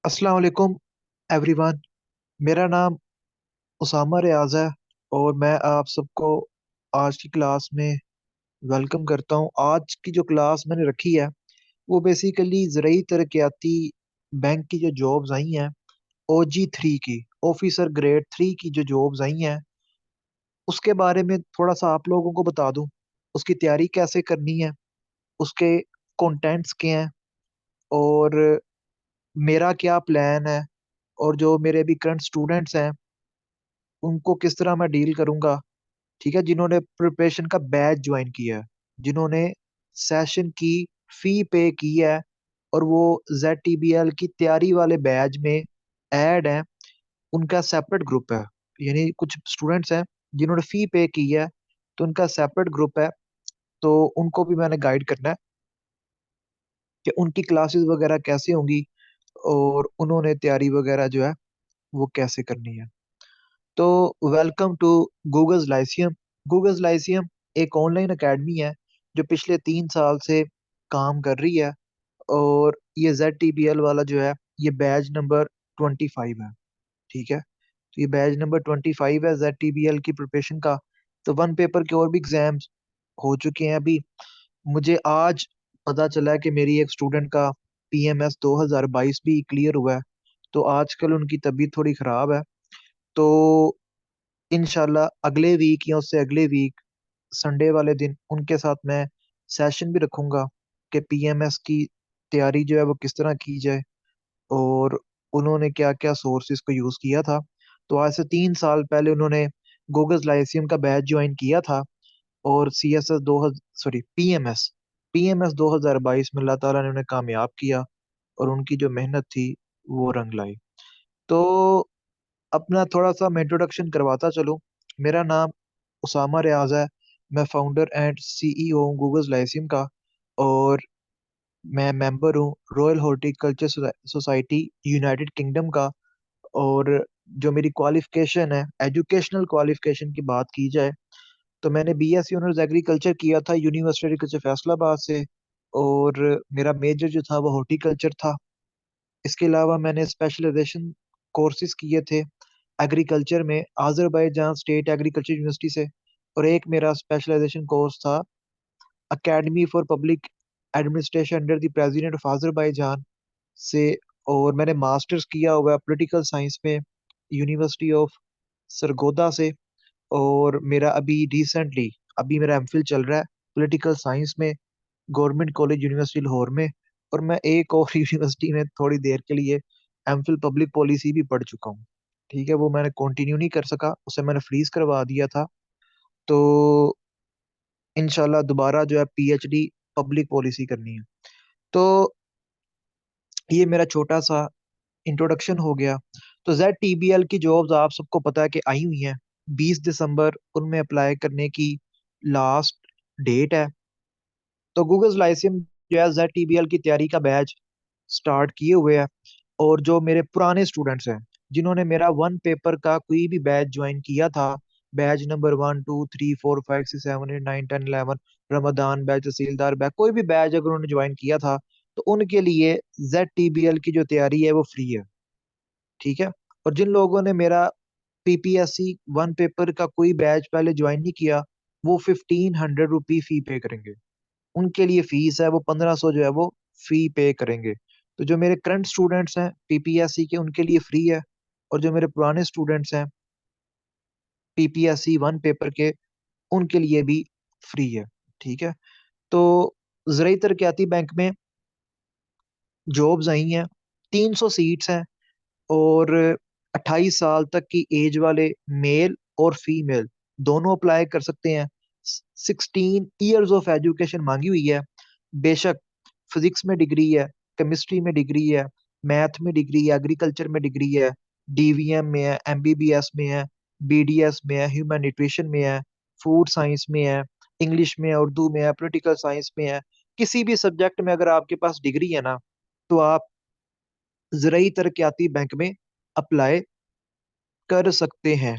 अस्सलाम वालेकुम एवरीवन। मेरा नाम उसामा रियाज है और मैं आप सबको आज की क्लास में वेलकम करता हूँ। आज की जो क्लास मैंने रखी है वो बेसिकली ज़रूरी तरक्याती बैंक की जो जॉब्स आई हैं, OG3 की, ऑफिसर ग्रेड 3 की जो जॉब्स आई हैं उसके बारे में थोड़ा सा आप लोगों को बता दूं। उसकी तैयारी कैसे करनी है, उसके कंटेंट्स क्या हैं, और मेरा क्या प्लान है, और जो मेरे अभी करंट स्टूडेंट्स हैं उनको किस तरह मैं डील करूंगा। ठीक है, जिन्होंने प्रिपरेशन का बैच ज्वाइन किया है, जिन्होंने सेशन की फी पे की है और वो ZTBL की तैयारी वाले बैच में ऐड है, उनका सेपरेट ग्रुप है। यानी कुछ स्टूडेंट्स हैं जिन्होंने फी पे की है, तो उनका सेपरेट ग्रुप है। तो उनको भी मैंने गाइड करना है कि उनकी क्लासेस वगैरह कैसे होंगी और उन्होंने तैयारी वगैरह जो है वो कैसे करनी है। तो welcome to Google's Lyceum. Google's Lyceum एक ऑनलाइन एकेडमी है जो पिछले 3 साल से काम कर रही है, और ये ZTBL वाला जो है ये बैच नंबर 25 है। ठीक है, तो ये बैच नंबर 25 है ZTBL की प्रिपरेशन का। तो वन पेपर के और भी एग्जाम्स हो चुके हैं अभी। मुझे आज पता चला है कि मेरी एक स्टूडेंट का PMS 2022 भी क्लियर हुआ है। तो आजकल उनकी तबीयत थोड़ी ख़राब है। तो इनशाला अगले वीक या उससे अगले वीक संडे वाले दिन उनके साथ मैं सेशन भी रखूंगा कि PMS की तैयारी जो है वो किस तरह की जाए, और उन्होंने क्या क्या सोर्सेज को यूज़ किया था। तो आज से 3 साल पहले उन्होंने गूगल लाइसियम का बैच ज्वाइन किया था, और CSS दो सॉरी PMS 2022 में अल्लाह ताला ने उन्हें कामयाब किया, और उनकी जो मेहनत थी वो रंग लाई। तो अपना थोड़ा सा मैं इंट्रोडक्शन करवाता चलूँ। मेरा नाम उसामा रियाज है। मैं फाउंडर एंड CEO हूँ गूगल लाइसिम का, और मैं मेंबर हूँ royal horticulture society United kingdom का। और जो मेरी क्वालिफिकेशन है, एजुकेशनल क्वालिफिकेशन की बात की जाए, तो मैंने BSc ऑनर्स एग्रीकल्चर किया था यूनिवर्सिटी एग्रीकल्चर फैसलाबाद से, और मेरा मेजर जो था वो हॉर्टिकल्चर था। इसके अलावा मैंने स्पेशलाइजेशन कोर्सेज किए थे एग्रीकल्चर में आज़रबाईजान स्टेट एग्रीकल्चर यूनिवर्सिटी से, और एक मेरा स्पेशलाइजेशन कोर्स था academy for public administration under the president of Azerbaijan से। और मैंने मास्टर्स किया हुआ है पॉलिटिकल साइंस में यूनिवर्सिटी ऑफ सरगोदा से। और मेरा अभी रिसेंटली अभी मेरा एमफिल चल रहा है पॉलिटिकल साइंस में गवर्नमेंट कॉलेज यूनिवर्सिटी लाहौर में। और मैं एक और यूनिवर्सिटी में थोड़ी देर के लिए एमफिल पब्लिक पॉलिसी भी पढ़ चुका हूँ। ठीक है, वो मैंने कंटिन्यू नहीं कर सका, उसे मैंने फ्रीज करवा दिया था। तो इंशाल्लाह दोबारा जो है PhD पब्लिक पॉलिसी करनी है। तो ये मेरा छोटा सा इंट्रोडक्शन हो गया। तो ZTBL की जॉब्स आप सबको पता है कि आई हुई हैं। 20 दिसंबर उनमें अप्लाई करने की लास्ट डेट है। तो गूगल लाइसेंस जो है ZTBL की तैयारी का बैच स्टार्ट किए हुए हैं। और जो मेरे पुराने स्टूडेंट्स हैं जिन्होंने मेरा वन पेपर का कोई भी बैच ज्वाइन किया था, बैच नंबर 1 2 3 4 5 6 7 8 9 10 11, रमदान बैच, तहसीलदार बैच, कोई भी बैच अगर उन्होंने ज्वाइन किया था, तो उनके लिए ZTBL की जो तैयारी है वो फ्री है। ठीक है, और जिन लोगों ने मेरा PPSC वन पेपर का कोई बैच पहले ज्वाइन नहीं किया, वो 1500 रुपी फी पे करेंगे। उनके लिए फीस है वो 1500 जो है वो फी पे करेंगे। तो जो मेरे करंट स्टूडेंट्स हैं PPSC के, उनके लिए फ्री है। और जो मेरे पुराने स्टूडेंट्स हैं PPSC वन पेपर के, उनके लिए भी फ्री है। ठीक है, तो ज़राई तरक्याती बैंक में जॉब्स आई हैं, 300 सीट्स हैं, और 28 साल तक की एज वाले मेल और फीमेल दोनों अप्लाई कर सकते हैं। 16 ईयर्स ऑफ एजुकेशन मांगी हुई है। बेशक फिजिक्स में डिग्री है, केमिस्ट्री में डिग्री है, मैथ में डिग्री है, एग्रीकल्चर में डिग्री है, DVM में है, MBBS में है, BDS में है, ह्यूमन न्यूट्रिशन में है, फूड साइंस में है, इंग्लिश में है, उर्दू में है, पॉलिटिकल साइंस में है। किसी भी सब्जेक्ट में अगर आपके पास डिग्री है ना, तो आप ज़राई तरक्याती बैंक में अप्लाई कर सकते हैं।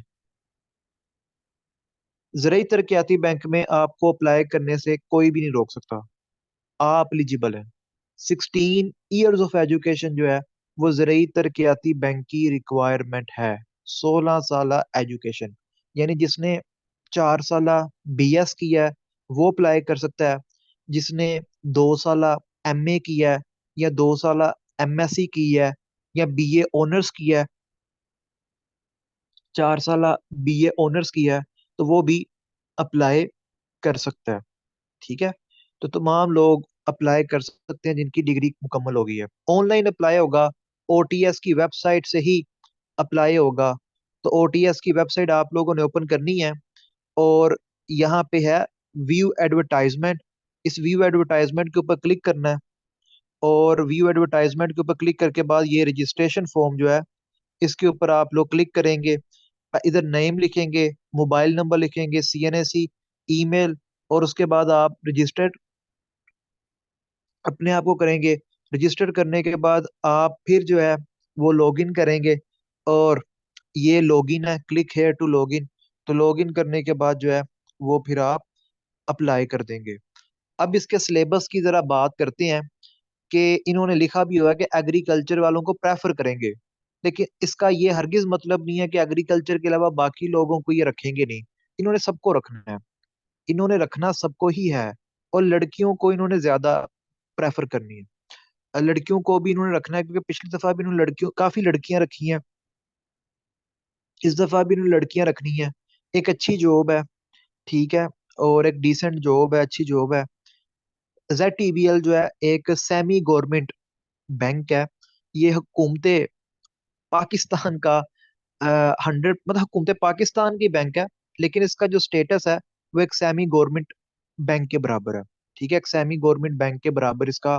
ज़राई तरक्याती बैंक में आपको अप्लाई करने से कोई भी नहीं रोक सकता, आप एलिजिबल हैं। 16 ईयर्स ऑफ एजुकेशन जो है वो ज़रूरी तरक्याती बैंक की रिक्वायरमेंट है। 16 साल एजुकेशन, यानी जिसने 4 साल BS किया है वो अप्लाई कर सकता है। जिसने 2 साल MA किया है, या 2 साल MSc की है, या BA ऑनर्स किया है, 4 साल BA ऑनर्स किया है, तो वो भी अप्लाई कर सकता है। ठीक है। तो तमाम लोग अप्लाई कर सकते हैं जिनकी डिग्री मुकम्मल हो गई है। ऑनलाइन अप्लाई होगा, OTS की वेबसाइट से ही अप्लाई होगा। तो OTS की वेबसाइट आप लोगों ने ओपन करनी है, और यहाँ पे है व्यू एडवर्टाइजमेंट। इस व्यू एडवर्टाइजमेंट के ऊपर क्लिक करना है, और व्यू एडवर्टाइजमेंट के ऊपर क्लिक करके बाद ये रजिस्ट्रेशन फॉर्म जो है इसके ऊपर आप लोग क्लिक करेंगे। इधर नेम लिखेंगे, मोबाइल नंबर लिखेंगे, CNAC, ईमेल, और उसके बाद आप रजिस्टर्ड अपने आप को करेंगे। रजिस्टर करने के बाद आप फिर जो है वो लॉगिन करेंगे, और ये लॉगिन है, क्लिक हेयर टू लॉगिन। तो लॉगिन करने के बाद जो है वो फिर आप अप्लाई कर देंगे। अब इसके सिलेबस की जरा बात करते हैं, कि इन्होंने लिखा भी हुआ है कि एग्रीकल्चर वालों को प्रेफर करेंगे, लेकिन इसका ये हरगिज मतलब नहीं है कि एग्रीकल्चर के अलावा बाकी लोगों को ये रखेंगे नहीं। इन्होंने सबको रखना है, इन्होंने रखना सबको ही है। और लड़कियों को इन्होंने ज्यादा प्रेफर करनी है। लड़कियों को भी इन्होंने रखना है, क्योंकि पिछली दफा भी इन्होंने लड़कियों काफी लड़कियां रखी हैं, इस दफा भी इन्होंने लड़कियां रखनी है। एक अच्छी जॉब है, ठीक है, और एक डिसेंट जॉब है, अच्छी जॉब है। ZTBL जो है एक सेमी गवर्नमेंट बैंक है। ये हुकूमत पाकिस्तान का 100, मतलब हुकूमत पाकिस्तान की बैंक है, लेकिन इसका जो स्टेटस है वो एक सेमी गवर्नमेंट बैंक के बराबर है। ठीक है, एक सेमी गवर्नमेंट बैंक के बराबर इसका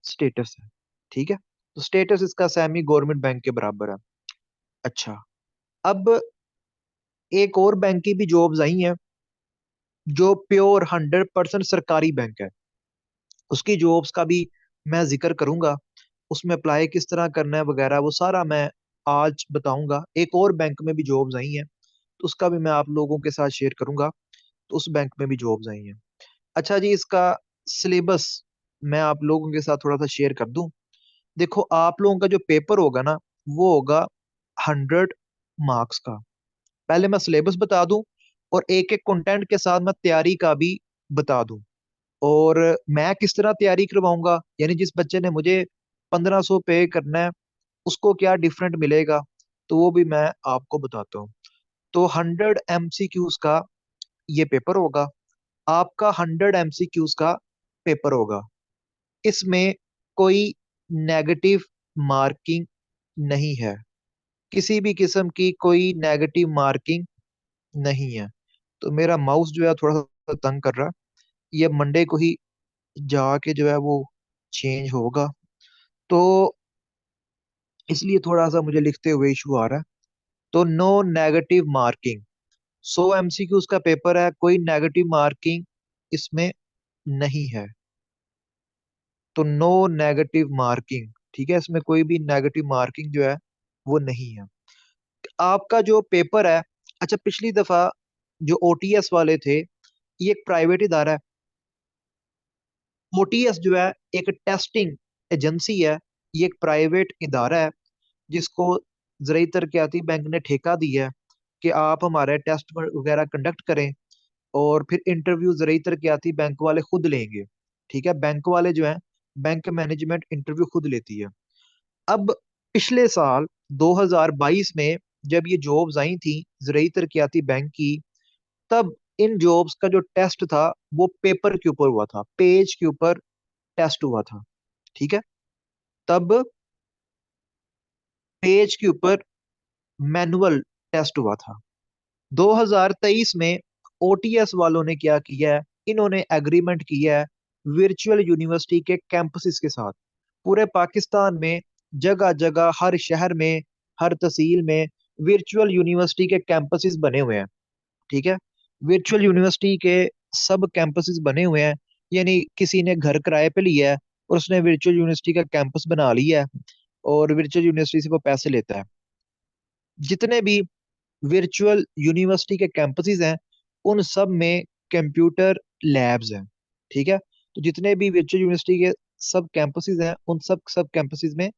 स्टेटस है। ठीक है, तो स्टेटस इसका सेमी गवर्नमेंट बैंक के बराबर है। अच्छा, अब एक और बैंक की भी जॉब्स आई हैं, जो प्योर 100% सरकारी बैंक है। उसकी जॉब्स का भी मैं जिक्र करूंगा, उसमें अप्लाई किस तरह करना है वगैरह वो सारा मैं आज बताऊंगा। एक और बैंक में भी जॉब्स आई हैं, तो उसका भी मैं आप लोगों के साथ शेयर करूंगा। तो उस बैंक में भी जॉब्स आई हैं। अच्छा जी, इसका सिलेबस मैं आप लोगों के साथ थोड़ा सा शेयर कर दूं। देखो, आप लोगों का जो पेपर होगा ना, वो होगा 100 मार्क्स का। पहले मैं सिलेबस बता दूं, और एक एक कंटेंट के साथ मैं तैयारी का भी बता दूं। और मैं किस तरह तैयारी करवाऊंगा, यानी जिस बच्चे ने मुझे 1500 पे करना है उसको क्या डिफरेंट मिलेगा, तो वो भी मैं आपको बताता हूँ। तो 100 MCQs का ये पेपर होगा, आपका 100 MCQs का पेपर होगा। इसमें कोई नेगेटिव मार्किंग नहीं है, किसी भी किस्म की कोई नेगेटिव मार्किंग नहीं है। तो मेरा माउस जो है थोड़ा सा तंग कर रहा है, ये मंडे को ही जाके जो है वो चेंज होगा, तो इसलिए थोड़ा सा मुझे लिखते हुए इशू आ रहा है। तो नो नेगेटिव मार्किंग, 100 MCQs का पेपर है, कोई नेगेटिव मार्किंग इसमें नहीं है। तो नो नेगेटिव मार्किंग, ठीक है, इसमें कोई भी नेगेटिव मार्किंग जो है वो नहीं है। आपका जो पेपर है, अच्छा, पिछली दफा जो OTS वाले थे, ये एक प्राइवेट इदारा है। OTS जो है एक टेस्टिंग एजेंसी है, ये एक प्राइवेट इदारा है, जिसको ज़राई तरक्याती बैंक ने ठेका दिया है कि आप हमारे टेस्ट वगैरह कंडक्ट करें, और फिर इंटरव्यू ज़राई तरक्याती बैंक वाले खुद लेंगे। ठीक है, बैंक वाले जो है, बैंक मैनेजमेंट इंटरव्यू खुद लेती है। अब पिछले साल 2022 में जब ये जॉब्स आई थी ज़राई तरक्याती बैंक की, तब इन जॉब्स का जो टेस्ट था वो पेपर के ऊपर हुआ था, पेज के ऊपर टेस्ट हुआ था। ठीक है, तब पेज के ऊपर मैनुअल टेस्ट हुआ था। 2023 में OTS वालों ने क्या किया है, इन्होंने एग्रीमेंट किया है वर्चुअल यूनिवर्सिटी के कैंपसेस के साथ। पूरे पाकिस्तान में जगह जगह, हर शहर में, हर तहसील में वर्चुअल यूनिवर्सिटी के कैंपसेस बने हुए हैं। ठीक है, वर्चुअल यूनिवर्सिटी के सब कैंपसेस बने हुए हैं, यानी किसी ने घर किराए पे लिया है और उसने वर्चुअल यूनिवर्सिटी का कैंपस बना लिया है, और वर्चुअल यूनिवर्सिटी से वो पैसे लेता है। जितने भी वर्चुअल यूनिवर्सिटी के कैंपसेस हैं, उन सब में कंप्यूटर लैब्स हैं। ठीक है, तो जितने भी वर्चुअल यूनिवर्सिटी के सब कैंपसेस हैं, उन सब सब कैंपसेस में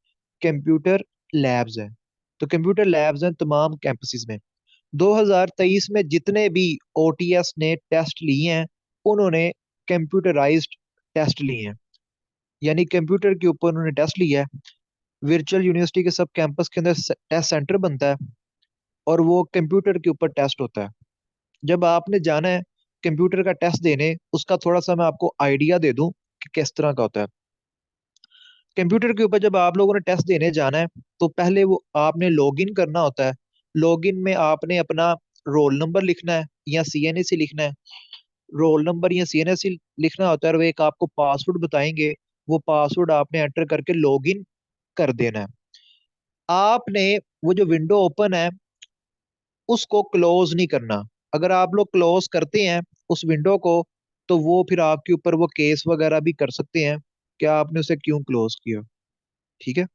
कंप्यूटर लैब्स हैं। तो कंप्यूटर लैब्स हैं तमाम कैंपसेस में। 2023 में जितने भी ओटीएस ने टेस्ट लिए हैं, उन्होंने कंप्यूटराइज्ड टेस्ट लिए हैं, यानी कंप्यूटर के ऊपर उन्होंने टेस्ट लिया है। वर्चुअल यूनिवर्सिटी के सब कैंपस के अंदर टेस्ट सेंटर बनता है, और वो कंप्यूटर के ऊपर टेस्ट होता है। जब आपने जाना है कंप्यूटर का टेस्ट देने, उसका थोड़ा सा मैं आपको आइडिया दे दूं कि किस तरह का होता है। कंप्यूटर के ऊपर जब आप लोगों ने टेस्ट देने जाना है, तो पहले वो आपने लॉगिन करना होता है। लॉगिन में आपने अपना रोल नंबर लिखना है या सीएनएसी लिखना है। रोल नंबर या सीएनएसी लिखना होता है, और वो एक आपको पासवर्ड बताएंगे। वो पासवर्ड आपने एंटर करके लॉगिन कर देना है। आपने वो जो विंडो ओपन है उसको क्लोज नहीं करना। अगर आप लोग क्लोज करते हैं उस विंडो को, तो वो फिर आपके ऊपर वो केस वगैरह भी कर सकते हैं कि आपने उसे क्यों क्लोज किया। ठीक है।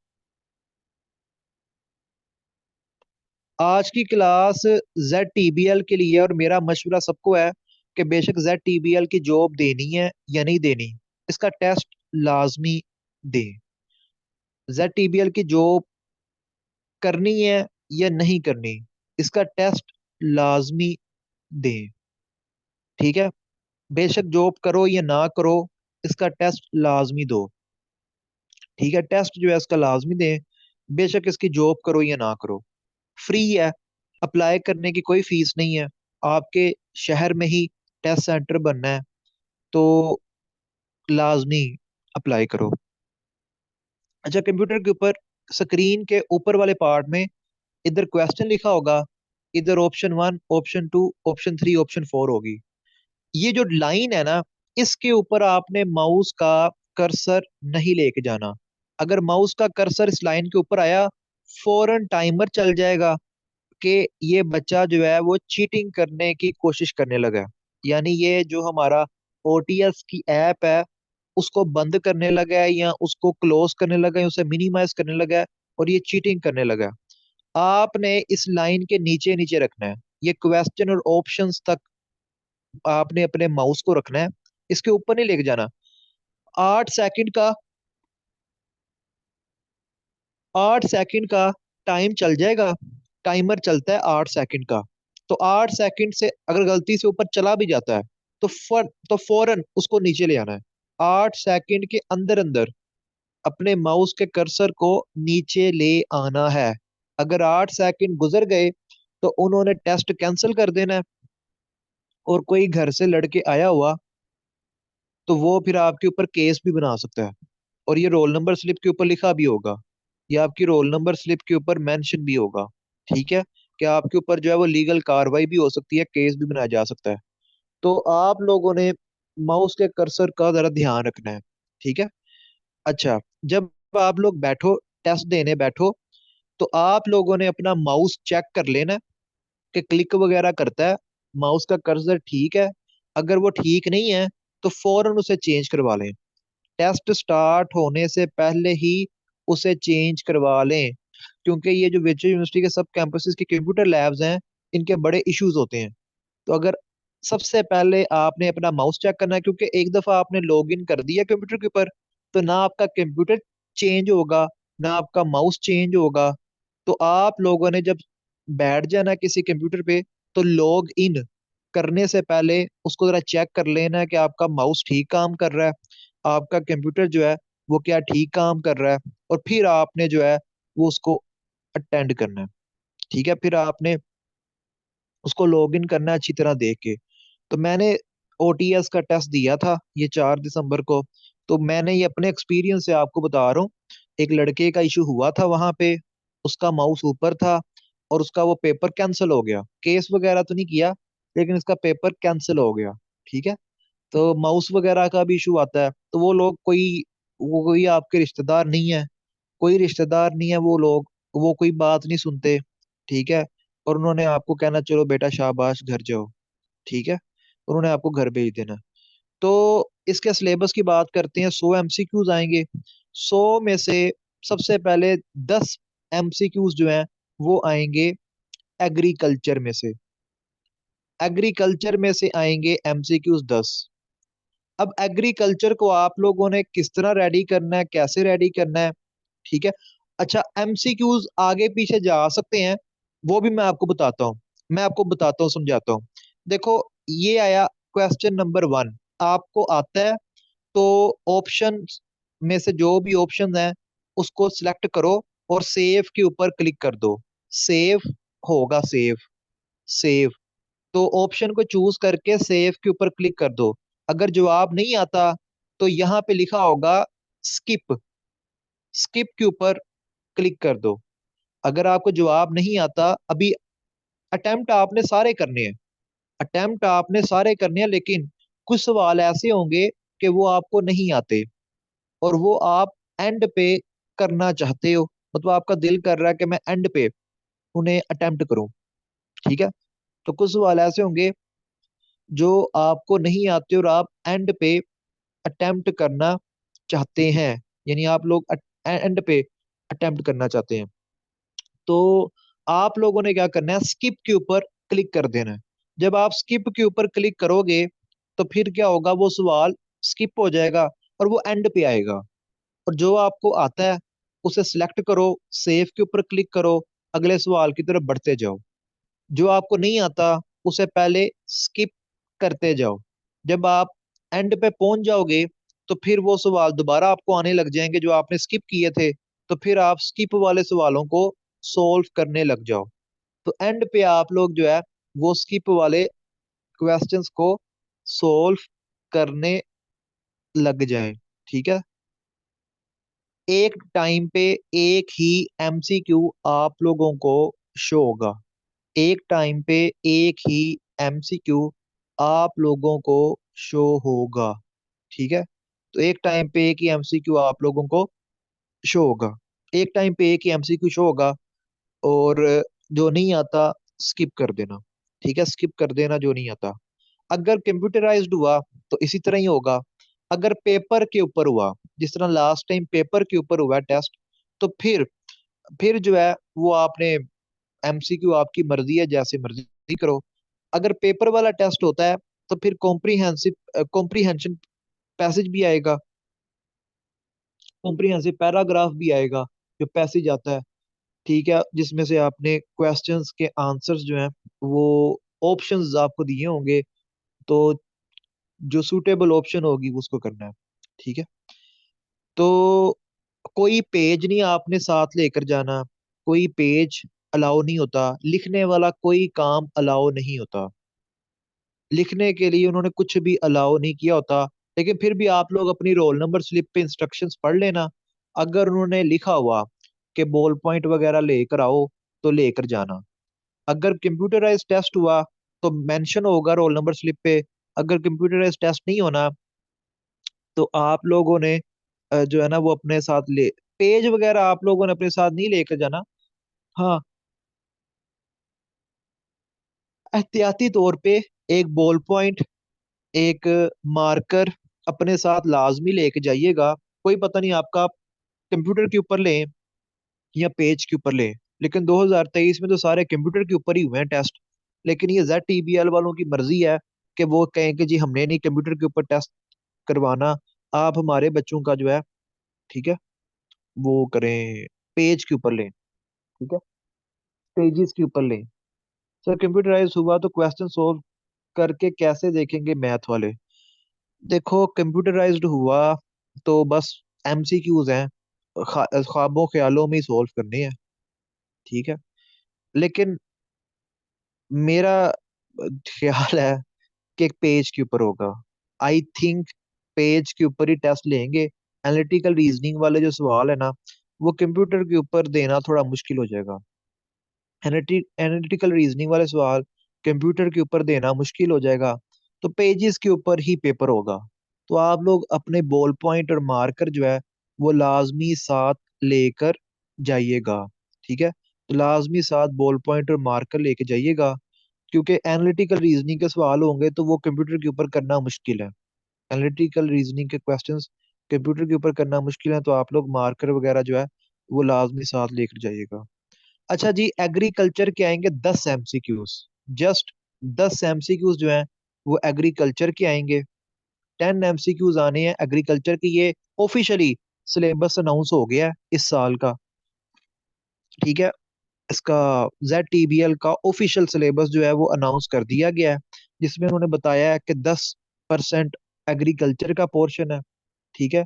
आज की क्लास जेड टीबीएल के लिए है, और मेरा मशवरा सबको है कि बेशक जेड टीबीएल की जॉब देनी है या नहीं देनी, इसका टेस्ट लाजमी दें। जेड टीबीएल की जॉब करनी है या नहीं करनी, इसका टेस्ट लाजमी दें। ठीक है। बेशक जॉब करो या ना करो, इसका टेस्ट लाजमी दो। ठीक है, टेस्ट जो है इसका लाजमी दें। बेशक इसकी जॉब करो या ना करो, फ्री है। अप्लाई करने की कोई फीस नहीं है। आपके शहर में ही टेस्ट सेंटर बनना है, तो लाजमी अप्लाई करो। अच्छा, कंप्यूटर के ऊपर स्क्रीन के ऊपर वाले पार्ट में इधर क्वेश्चन लिखा होगा, इधर ऑप्शन 1, ऑप्शन 2, ऑप्शन 3, ऑप्शन 4 होगी। ये जो लाइन है ना, इसके ऊपर आपने माउस का कर्सर नहीं लेके जाना। अगर माउस का कर्सर इस लाइन के ऊपर आया, फौरन टाइमर चल जाएगा कि ये बच्चा जो है वो चीटिंग करने की कोशिश करने लगा है। यानी ये जो हमारा ओटीएस की ऐप है, उसको बंद करने लगा है, या उसको क्लोज करने लगा है, उसे मिनिमाइज करने लगा है, और ये चीटिंग करने लगा है। आपने इस लाइन के नीचे नीचे रखना है। ये क्वेश्चन और ऑप्शंस तक आपने अपने माउस को रखना है, इसके ऊपर नहीं लेके जाना। 8 सेकंड का 8 सेकंड का टाइम चल जाएगा। टाइमर चलता है 8 सेकंड का। तो 8 सेकंड से अगर गलती से ऊपर चला भी जाता है, तो फौरन उसको नीचे ले आना है। 8 सेकंड के अंदर अंदर अपने माउस के कर्सर को नीचे ले आना है। अगर 8 सेकंड गुजर गए, तो उन्होंने टेस्ट कैंसिल कर देना है। और कोई घर से लड़के आया हुआ, तो वो फिर आपके ऊपर केस भी बना सकता है। और ये रोल नंबर स्लिप के ऊपर लिखा भी होगा, या आपकी रोल नंबर स्लिप के ऊपर मेंशन भी होगा। ठीक है, कि आपके ऊपर जो है वो लीगल कार्रवाई भी हो सकती है, केस भी बनाया जा सकता है। तो आप लोगों ने माउस के कर्सर का जरा ध्यान रखना है। ठीक है। अच्छा, जब आप लोग बैठो, टेस्ट देने बैठो, तो आप लोगों ने अपना माउस चेक कर लेना है कि क्लिक वगैरह करता है, माउस का कर्सर ठीक है। अगर वो ठीक नहीं है, तो फौरन उसे चेंज करवा लें। टेस्ट स्टार्ट होने से पहले ही उसे चेंज करवा लें, क्योंकि ये जो वर्चुअल यूनिवर्सिटी के सब कैंपसेस के कंप्यूटर लैब्स हैं, इनके बड़े इश्यूज होते हैं। तो अगर सबसे पहले आपने अपना माउस चेक करना है, क्योंकि एक दफा आपने लॉग इन कर दिया कंप्यूटर के ऊपर, तो ना आपका कंप्यूटर चेंज होगा, ना आपका माउस चेंज होगा। तो आप लोगों ने जब बैठ जाना किसी कंप्यूटर पे, तो लॉग इन करने से पहले उसको जरा चेक कर लेना कि आपका माउस ठीक काम कर रहा है, आपका कंप्यूटर जो है वो क्या ठीक काम कर रहा है। और फिर आपने जो है वो उसको अटेंड करना है। ठीक है, फिर आपने उसको लॉग इन करना है अच्छी तरह देख के। तो मैंने ओटीएस का टेस्ट दिया था ये 4 दिसंबर को। तो मैंने ये अपने एक्सपीरियंस से आपको बता रहा हूँ। एक लड़के का इशू हुआ था वहां पे, उसका माउस ऊपर था, और उसका वो पेपर कैंसिल हो गया। केस वगैरह तो नहीं किया, लेकिन उसका पेपर कैंसिल हो गया। ठीक है। तो माउस वगैरह का भी इशू आता है, तो वो कोई आपके रिश्तेदार नहीं है, कोई रिश्तेदार नहीं है वो लोग, वो कोई बात नहीं सुनते। ठीक है। और उन्होंने आपको कहना चलो बेटा शाबाश घर जाओ। ठीक है, उन्होंने आपको घर भेज देना। तो इसके सिलेबस की बात करते हैं। 100 एमसीक्यूज आएंगे। 100 में से सबसे पहले 10 एमसीक्यूज जो हैं वो आएंगे एग्रीकल्चर में से। एग्रीकल्चर में से आएंगे एमसीक्यूज 10। अब एग्रीकल्चर को आप लोगों ने किस तरह रेडी करना है, कैसे रेडी करना है, ठीक है, अच्छा, एमसीक्यूज आगे पीछे जा सकते हैं, वो भी मैं आपको बताता हूँ। मैं आपको बताता हूँ, समझाता हूँ। देखो, ये आया क्वेश्चन नंबर 1, आपको आता है तो ऑप्शन में से जो भी ऑप्शन है उसको सिलेक्ट करो और सेव के ऊपर क्लिक कर दो। सेव होगा, सेव, सेव। तो ऑप्शन को चूज करके सेव के ऊपर क्लिक कर दो। अगर जवाब नहीं आता तो यहाँ पे लिखा होगा स्किप, स्किप के ऊपर क्लिक कर दो। अगर आपको जवाब नहीं आता अभी, अटेम्प्ट आपने सारे करने हैं, अटेम्प्ट आपने सारे करने हैं, लेकिन कुछ सवाल ऐसे होंगे कि वो आपको नहीं आते और वो आप एंड पे करना चाहते हो, मतलब आपका दिल कर रहा है कि मैं एंड पे उन्हें अटेम्प्ट करूं। ठीक है, तो कुछ सवाल ऐसे होंगे जो आपको नहीं आते और आप एंड पे अटेम्प्ट करना चाहते हैं, यानी आप लोग एंड पे अटेम्प्ट करना चाहते हैं। तो आप लोगों ने क्या करना है, स्किप के ऊपर क्लिक कर देना है। जब आप स्किप के ऊपर क्लिक करोगे तो फिर क्या होगा, वो सवाल स्किप हो जाएगा और वो एंड पे आएगा। और जो आपको आता है उसे सिलेक्ट करो, सेव के ऊपर क्लिक करो, अगले सवाल की तरफ बढ़ते जाओ। जो आपको नहीं आता उसे पहले स्किप करते जाओ। जब आप एंड पे पहुंच जाओगे तो फिर वो सवाल दोबारा आपको आने लग जाएंगे जो आपने स्किप किए थे, तो फिर आप स्किप वाले सवालों को सोल्व करने लग जाओ। तो एंड पे आप लोग जो है वो स्किप वाले क्वेश्चंस को सोल्व करने लग जाएं। ठीक है, एक टाइम पे एक ही एमसीक्यू आप लोगों को शो होगा। एक टाइम पे एक ही एमसीक्यू आप लोगों को शो होगा। ठीक है, तो एक टाइम पे एक ही एमसीक्यू आप लोगों को शो होगा, एक टाइम पे एक ही एमसीक्यू शो होगा। और जो नहीं आता स्किप कर देना। ठीक है, स्किप कर देना जो नहीं आता। अगर कंप्यूटराइज्ड हुआ तो इसी तरह ही होगा। अगर पेपर के ऊपर हुआ, जिस तरह लास्ट टाइम पेपर के ऊपर हुआ टेस्ट, तो फिर जो है वो आपने एमसीक्यू, आपकी मर्जी है, जैसे मर्जी करो। अगर पेपर वाला टेस्ट होता है तो फिर कॉम्प्रीहेंशन पैसेज भी आएगा, कॉम्प्रीहेंसिव पैराग्राफ भी आएगा, जो पैसेज आता है। ठीक है, जिसमें से आपने क्वेश्चंस के आंसर्स जो हैं वो ऑप्शंस आपको दिए होंगे, तो जो सूटेबल ऑप्शन होगी उसको करना है। ठीक है, तो कोई पेज नहीं आपने साथ लेकर जाना, कोई पेज अलाउ नहीं होता, लिखने वाला कोई काम अलाउ नहीं होता। लिखने के लिए उन्होंने कुछ भी अलाउ नहीं किया होता, लेकिन फिर भी आप लोग अपनी रोल नंबर स्लिप पे इंस्ट्रक्शंस पढ़ लेना। अगर उन्होंने लिखा हुआ कि बॉल पॉइंट वगैरह लेकर आओ तो लेकर जाना। अगर कंप्यूटराइज टेस्ट हुआ तो मेंशन होगा रोल नंबर स्लिप पे। अगर कंप्यूटराइज टेस्ट नहीं होना तो आप लोगों ने जो है ना वो अपने साथ ले, पेज वगैरह आप लोगों ने अपने साथ नहीं लेकर जाना। हाँ, एहतियाती तौर पे एक बॉल पॉइंट, एक मार्कर अपने साथ लाजमी लेके जाइएगा। कोई पता नहीं आपका कंप्यूटर के ऊपर लें या पेज के ऊपर लें, लेकिन 2023 में तो सारे कंप्यूटर के ऊपर ही हुए हैं टेस्ट। लेकिन ये ZTBL वालों की मर्जी है कि वो कहें कि जी हमने नहीं कंप्यूटर के ऊपर टेस्ट करवाना, आप हमारे बच्चों का जो है, ठीक है, वो करें, पेज के ऊपर लें। ठीक है, पेजेस के ऊपर लें। सर कंप्यूटराइज हुआ तो क्वेश्चन सोल्व करके कैसे देखेंगे मैथ वाले? देखो, कंप्यूटराइज्ड हुआ तो बस एमसीक्यूज हैं, ख्वाबों ख्यालों में ही सोल्व करने हैं। ठीक है, लेकिन मेरा ख्याल है कि पेज के ऊपर होगा। आई थिंक पेज के ऊपर ही टेस्ट लेंगे। एनालिटिकल रीजनिंग वाले जो सवाल है ना, वो कंप्यूटर के ऊपर देना थोड़ा मुश्किल हो जाएगा। एनालिटिकल रीजनिंग वाले सवाल कंप्यूटर के ऊपर देना मुश्किल हो जाएगा, तो पेजेस के ऊपर ही पेपर होगा। तो आप लोग अपने बॉल पॉइंट और मार्कर जो है वो लाजमी साथ लेकर जाइएगा। ठीक है, तो लाजमी साथ बॉल पॉइंट और मार्कर लेके जाइएगा, क्योंकि एनालिटिकल रीजनिंग के सवाल होंगे तो वो कंप्यूटर के ऊपर करना मुश्किल है। एनालिटिकल रीजनिंग के क्वेश्चंस कंप्यूटर के ऊपर करना मुश्किल है, तो आप लोग मार्कर वगैरह जो है वो लाजमी साथ लेकर जाइएगा। अच्छा जी, एग्रीकल्चर के आएंगे 10 एमसीक्यूज, जस्ट 10 एमसीक्यूज जो हैं वो एग्रीकल्चर के आएंगे। 10 एमसीक्यूज आने हैं एग्रीकल्चर के, ये ऑफिशियली सिलेबस अनाउंस हो गया है इस साल का। ठीक है। इसका ZTBL का ऑफिशियल सिलेबस जो है वो अनाउंस कर दिया गया है, जिसमें उन्होंने बताया है कि 10% एग्रीकल्चर का पोर्शन है। ठीक है।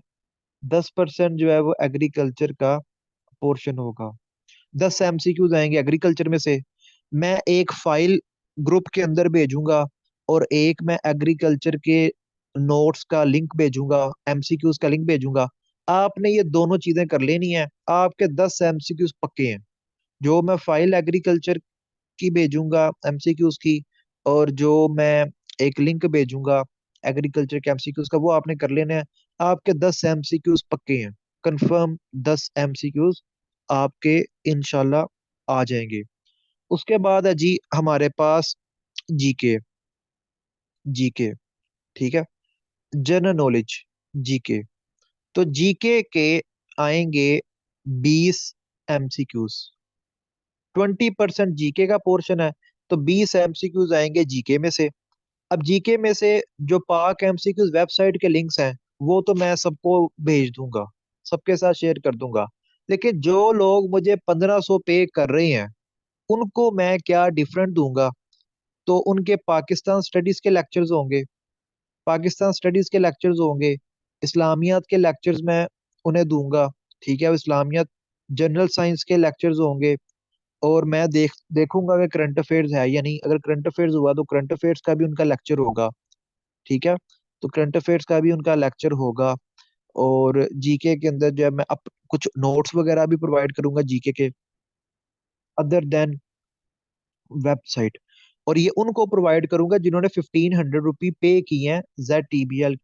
10% जो है वो एग्रीकल्चर का पोर्शन होगा। 10 MCQs आएंगे एग्रीकल्चर में से। मैं एक फाइल ग्रुप के अंदर भेजूंगा, और एक मैं एग्रीकल्चर के नोट्स का लिंक भेजूंगा, MCQs का लिंक भेजूंगा। आपने ये दोनों चीजें कर लेनी है, आपके 10 MCQs पक्के हैं। जो मैं फाइल एग्रीकल्चर की भेजूंगा MCQs की, और जो मैं एक लिंक भेजूंगा एग्रीकल्चर के MCQs का, वो आपने कर लेना है। आपके 10 MCQs पक्के हैं, कंफर्म 10 MCQs आपके इंशाल्लाह आ जाएंगे। उसके बाद है जी हमारे पास जीके। जीके, ठीक है। General knowledge, GK. तो जीके के आएंगे 20 MCQs। 20% जीके का पोर्शन है, तो 20 MCQs आएंगे जीके में से। अब जीके में से जो पाक MCQs वेबसाइट के लिंक्स हैं, वो तो मैं सबको भेज दूंगा, सबके साथ शेयर कर दूंगा। लेकिन जो लोग मुझे 1500 पे कर रहे हैं, उनको मैं क्या डिफरेंट दूंगा? तो उनके पाकिस्तान स्टडीज के लेक्चर्स होंगे, पाकिस्तान स्टडीज के लेक्चर्स होंगे, इस्लामियात के लेक्चर्स मैं उन्हें दूंगा। ठीक है, इस्लामियात जनरल साइंस के लेक्चर्स होंगे। और मैं देखूंगा कि करंट अफेयर्स है या नहीं। अगर करंट अफेयर्स हुआ तो करंट अफेयर्स का भी उनका लेक्चर होगा। ठीक है। तो करंट अफेयर्स का भी उनका लेक्चर होगा। और जीके के अंदर जो है मैं कुछ नोट्स वगैरह भी प्रोवाइड करूंगा जीके के, अदर देन वेबसाइट। और ये उनको प्रोवाइड करूंगा जिन्होंने 1500 रुपी पे किए हैं ZTBL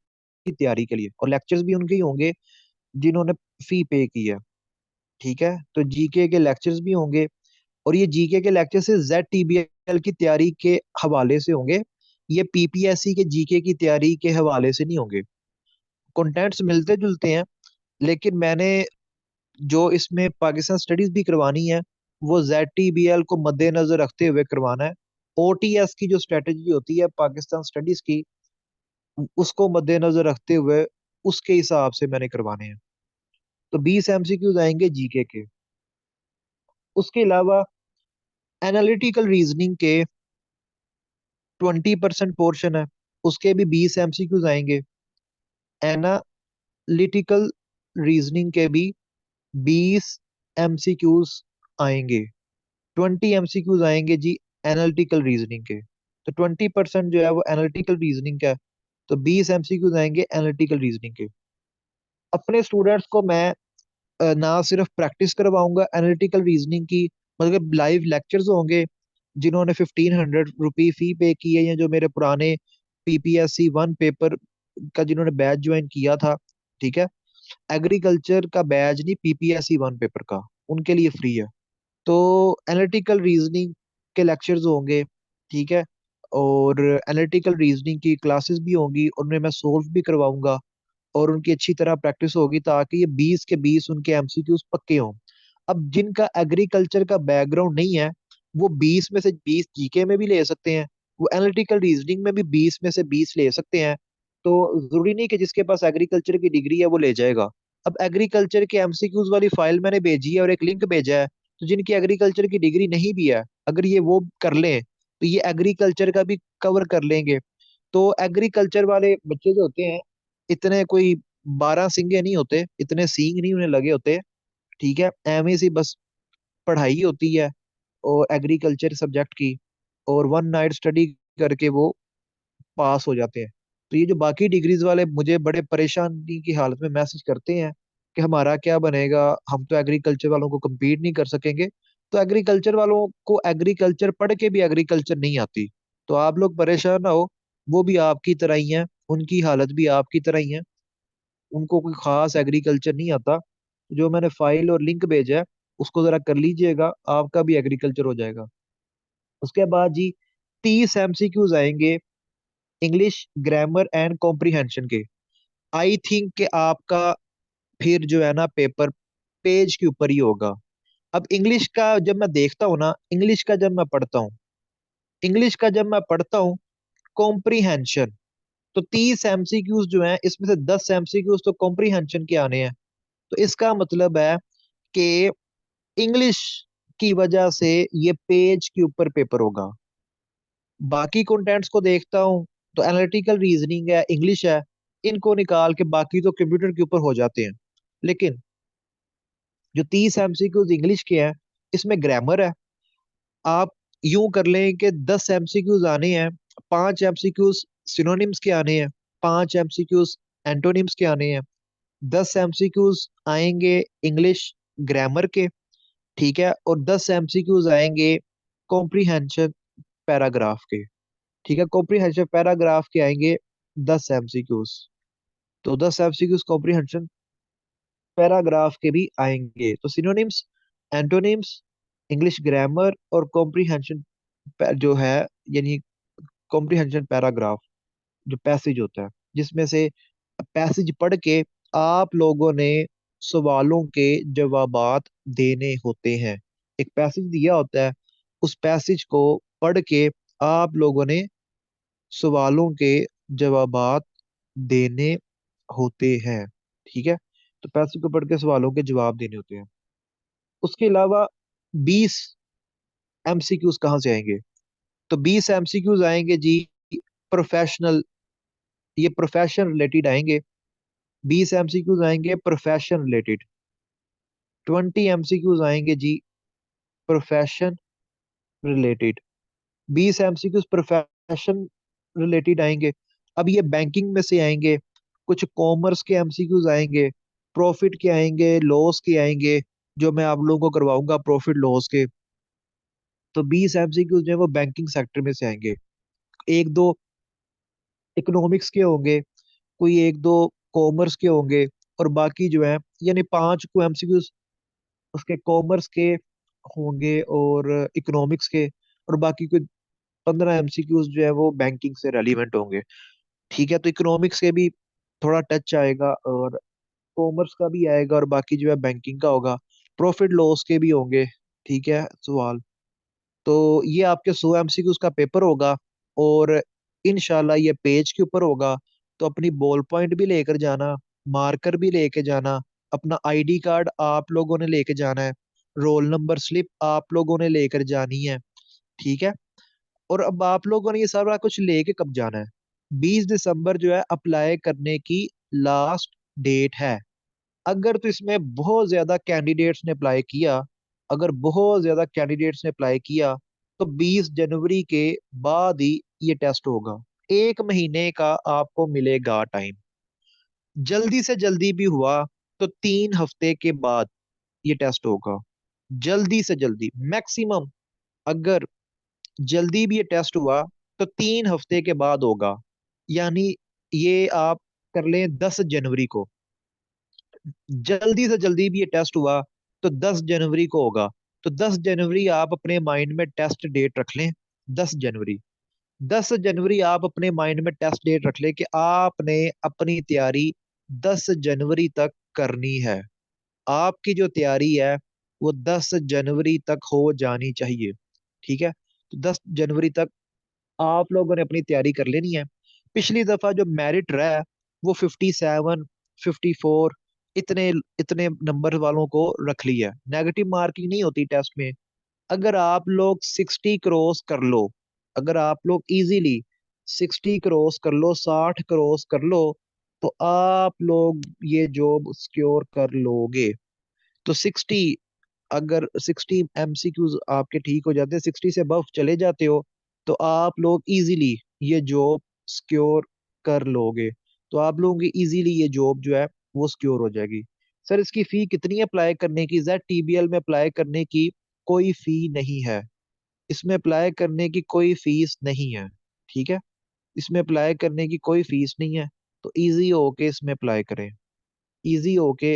की तैयारी के लिए, और लेक्चर्स भी उनके ही होंगे जिन्होंने फी पे की है। ठीक है, तो जीके के लेक्चर्स भी होंगे। और ये जीके के लेक्चर से ZTBL की तैयारी के हवाले से होंगे, ये PPSC के जीके की तैयारी के हवाले से नहीं होंगे। कंटेंट्स मिलते जुलते हैं, लेकिन मैंने जो इसमें पाकिस्तान स्टडीज भी करवानी है, वो ZTBL को मद्देनजर रखते हुए करवाना है। OTS की जो स्ट्रेटेजी होती है पाकिस्तान स्टडीज की, उसको मद्देनजर रखते हुए उसके हिसाब से मैंने करवाने हैं। तो 20 MCQs आएंगे जीके के। उसके अलावा एनालिटिकल रीजनिंग के 20% पोर्शन है, उसके भी 20 MCQs आएंगे। एनालिटिकल रीजनिंग के भी 20 MCQs आएंगे। 20 MCQs आएंगे जी एनालिटिकल रीजनिंग के। तो 20% जो है वो एनालिटिकल रीजनिंग का है, तो 20 MCQs आएंगे एनालिटिकल रीजनिंग के। अपने स्टूडेंट्स को मैं ना सिर्फ प्रैक्टिस करवाऊंगा एनालिटिकल रीजनिंग की, मतलब लाइव लेक्चर्स होंगे। जिन्होंने 1500 रुपी फी पे की है, या जो मेरे पुराने PPSC 1 पेपर का जिन्होंने बैच ज्वाइन किया था, ठीक है, एग्रीकल्चर का बैच नहीं, PPSC 1 पेपर का, उनके लिए फ्री है। तो एनालिटिकल रीजनिंग के लेक्चर्स होंगे। ठीक है। और एनालिटिकल रीजनिंग की क्लासेस भी होंगी, उनमें मैं सोल्व भी करवाऊंगा, और उनकी अच्छी तरह प्रैक्टिस होगी, ताकि ये 20 के 20 उनके MCQs पक्के हों। अब जिनका एग्रीकल्चर का बैकग्राउंड नहीं है, वो 20 में से 20 जीके में भी ले सकते हैं, वो एनालिटिकल रीजनिंग में भी 20 में से 20 ले सकते हैं। तो जरूरी नहीं कि जिसके पास एग्रीकल्चर की डिग्री है वो ले जाएगा। अब एग्रीकल्चर के MCQs वाली फाइल मैंने भेजी है और एक लिंक भेजा है, तो जिनकी एग्रीकल्चर की डिग्री नहीं भी है, अगर ये वो कर लें, तो ये एग्रीकल्चर का भी कवर कर लेंगे। तो एग्रीकल्चर वाले बच्चे जो होते हैं, इतने कोई 12 सिंगे नहीं होते, इतने सींग नहीं उन्हें लगे होते। ठीक है, एवं सी बस पढ़ाई होती है और एग्रीकल्चर सब्जेक्ट की, और वन नाइट स्टडी करके वो पास हो जाते हैं। तो ये जो बाकी डिग्रीज वाले मुझे बड़े परेशानी की हालत में मैसेज करते हैं कि हमारा क्या बनेगा, हम तो एग्रीकल्चर वालों को compete नहीं कर सकेंगे। तो एग्रीकल्चर वालों को एग्रीकल्चर पढ़ के भी एग्रीकल्चर नहीं आती, तो आप लोग परेशान ना हो। वो भी आपकी तरह ही है, उनकी हालत भी आपकी तरह ही है, उनको कोई खास एग्रीकल्चर नहीं आता। जो मैंने फाइल और लिंक भेजा है, उसको जरा कर लीजिएगा, आपका भी एग्रीकल्चर हो जाएगा। उसके बाद जी 30 MCQs आएंगे इंग्लिश ग्रामर एंड कॉम्प्रिहेंशन के। आई थिंक कि आपका फिर जो है ना पेपर पेज के ऊपर ही होगा। अब इंग्लिश का जब मैं देखता हूँ ना, इंग्लिश का जब मैं पढ़ता हूँ, इंग्लिश का जब मैं पढ़ता हूँ कॉम्प्रिहेंशन, तो 30 MCQs जो हैं, इसमें से 10 MCQs तो कॉम्प्रिहेंशन के आने हैं। तो इसका मतलब है कि इंग्लिश की वजह से ये पेज के ऊपर पेपर होगा। बाकी कंटेंट्स को देखता हूँ तो एनालिटिकल रीजनिंग है, इंग्लिश है, इनको निकाल के बाकी तो कंप्यूटर के ऊपर हो जाते हैं। लेकिन जो 30 एमसीक्यूज इंग्लिश के हैं, इसमें ग्रामर है। आप यूं कर लें कि 10 एमसीक्यूज आने हैं, 5 एमसीक्यूज सिनोनिम्स के आने हैं, 5 एमसीक्यूज एंटोनिम्स के आने हैं, 10 एमसीक्यूज आएंगे इंग्लिश ग्रामर के, ठीक है, और 10 एमसीक्यूज आएंगे कॉम्प्रीहेंशन पैराग्राफ के। ठीक है, कॉम्प्रीहेंशन पैराग्राफ के आएंगे 10 एमसीक्यूज। तो 10 एमसीक्यूज कॉम्प्रीहेंशन पैराग्राफ के भी आएंगे। तो सिनोनिम्स, एंटोनिम्स, इंग्लिश ग्रामर और कॉम्प्रीहेंशन जो है, यानी कॉम्प्रीहेंशन पैराग्राफ, जो पैसेज होता है, जिसमें से पैसेज पढ़ के आप लोगों ने सवालों के जवाबात देने होते हैं। एक पैसेज दिया होता है, उस पैसेज को पढ़ के आप लोगों ने सवालों के जवाबात देने होते हैं। ठीक है, तो पैसेज को पढ़ के सवालों के जवाब देने होते हैं। उसके अलावा 20 एमसीक्यूज कहाँ से आएंगे? तो 20 एमसीक्यूज आएंगे जी प्रोफेशनल, ये प्रोफेशन रिलेटेड आएंगे। 20 एमसीक्यूज आएंगे प्रोफेशन रिलेटेड। 20 एमसीक्यूज आएंगे जी profession related. 20 MCQs profession related आएंगे। अब ये बैंकिंग में से आएंगे, कुछ कॉमर्स के एमसीक्यूज आएंगे, प्रॉफिट के आएंगे, लॉस के आएंगे, जो मैं आप लोगों को करवाऊंगा प्रॉफिट लॉस के। तो 20 एमसीक्यूज जो है वो बैंकिंग सेक्टर में से आएंगे। एक दो इकोनॉमिक्स के होंगे, कोई एक दो कॉमर्स के होंगे, और बाकी जो है, यानी 5 को एमसीक्यूज उसके कॉमर्स के होंगे और इकोनॉमिक्स के, और बाकी कोई 15 एमसीक्यूज जो है वो बैंकिंग से रेलिवेंट होंगे। ठीक है, तो इकोनॉमिक्स के भी थोड़ा टच आएगा, और कॉमर्स का भी आएगा, और बाकी जो है बैंकिंग का होगा। प्रॉफिट लॉस के भी होंगे। ठीक है सवाल। तो ये आपके 100 एमसीक्यूज का पेपर होगा, और इनशाला ये पेज के ऊपर होगा। तो अपनी बॉल पॉइंट भी लेकर जाना, मार्कर भी लेके जाना, अपना आईडी कार्ड आप लोगों ने लेके जाना है, रोल नंबर स्लिप आप लोगों ने लेकर जानी है। ठीक है, और अब आप लोगों ने ये सारा कुछ लेके कब जाना है? 20 दिसंबर जो है अप्लाई करने की लास्ट डेट है। अगर तो इसमें बहुत ज्यादा कैंडिडेट्स ने अप्लाई किया, अगर बहुत ज्यादा कैंडिडेट्स ने अप्लाई किया, तो 20 जनवरी के बाद ही ये टेस्ट होगा। 1 महीने का आपको मिलेगा टाइम। जल्दी से जल्दी भी हुआ तो 3 हफ्ते के बाद ये टेस्ट होगा। जल्दी से जल्दी मैक्सिमम, अगर जल्दी भी ये टेस्ट हुआ तो 3 हफ्ते के बाद होगा। यानी ये आप कर लें 10 जनवरी को। जल्दी से जल्दी भी ये टेस्ट हुआ तो 10 जनवरी को होगा। तो 10 जनवरी आप अपने माइंड में टेस्ट डेट रख लें। 10 जनवरी, 10 जनवरी आप अपने माइंड में टेस्ट डेट रख लें कि आपने अपनी तैयारी 10 जनवरी तक करनी है। आपकी जो तैयारी है वो 10 जनवरी तक हो जानी चाहिए। ठीक है, तो 10 जनवरी तक आप लोगों ने अपनी तैयारी कर लेनी है। पिछली दफा जो मेरिट रहा है वो 57, 54, इतने इतने नंबर वालों को रख लिया है। नेगेटिव मार्किंग नहीं होती टेस्ट में। अगर आप लोग 60 क्रॉस कर लो, अगर आप लोग इजीली 60 क्रॉस कर लो, 60 क्रॉस कर लो, तो आप लोग ये जॉब सिक्योर कर लोगे। तो 60, अगर 60 एमसीक्यूज आपके ठीक हो जाते हैं, 60 से अबव चले जाते हो, तो आप लोग इजीली ये जॉब सिक्योर कर लोगे। तो आप लोगों की इजीली ये जॉब जो है वो सिक्योर हो जाएगी। सर इसकी फी कितनी है अप्लाई करने की? जेड टीबीएल में अप्लाई करने की कोई फी नहीं है। इसमें अप्लाई करने की कोई फीस नहीं है। ठीक है, इसमें अप्लाई करने की कोई फीस नहीं है। तो इजी होके इसमें अप्लाई करें, इजी होके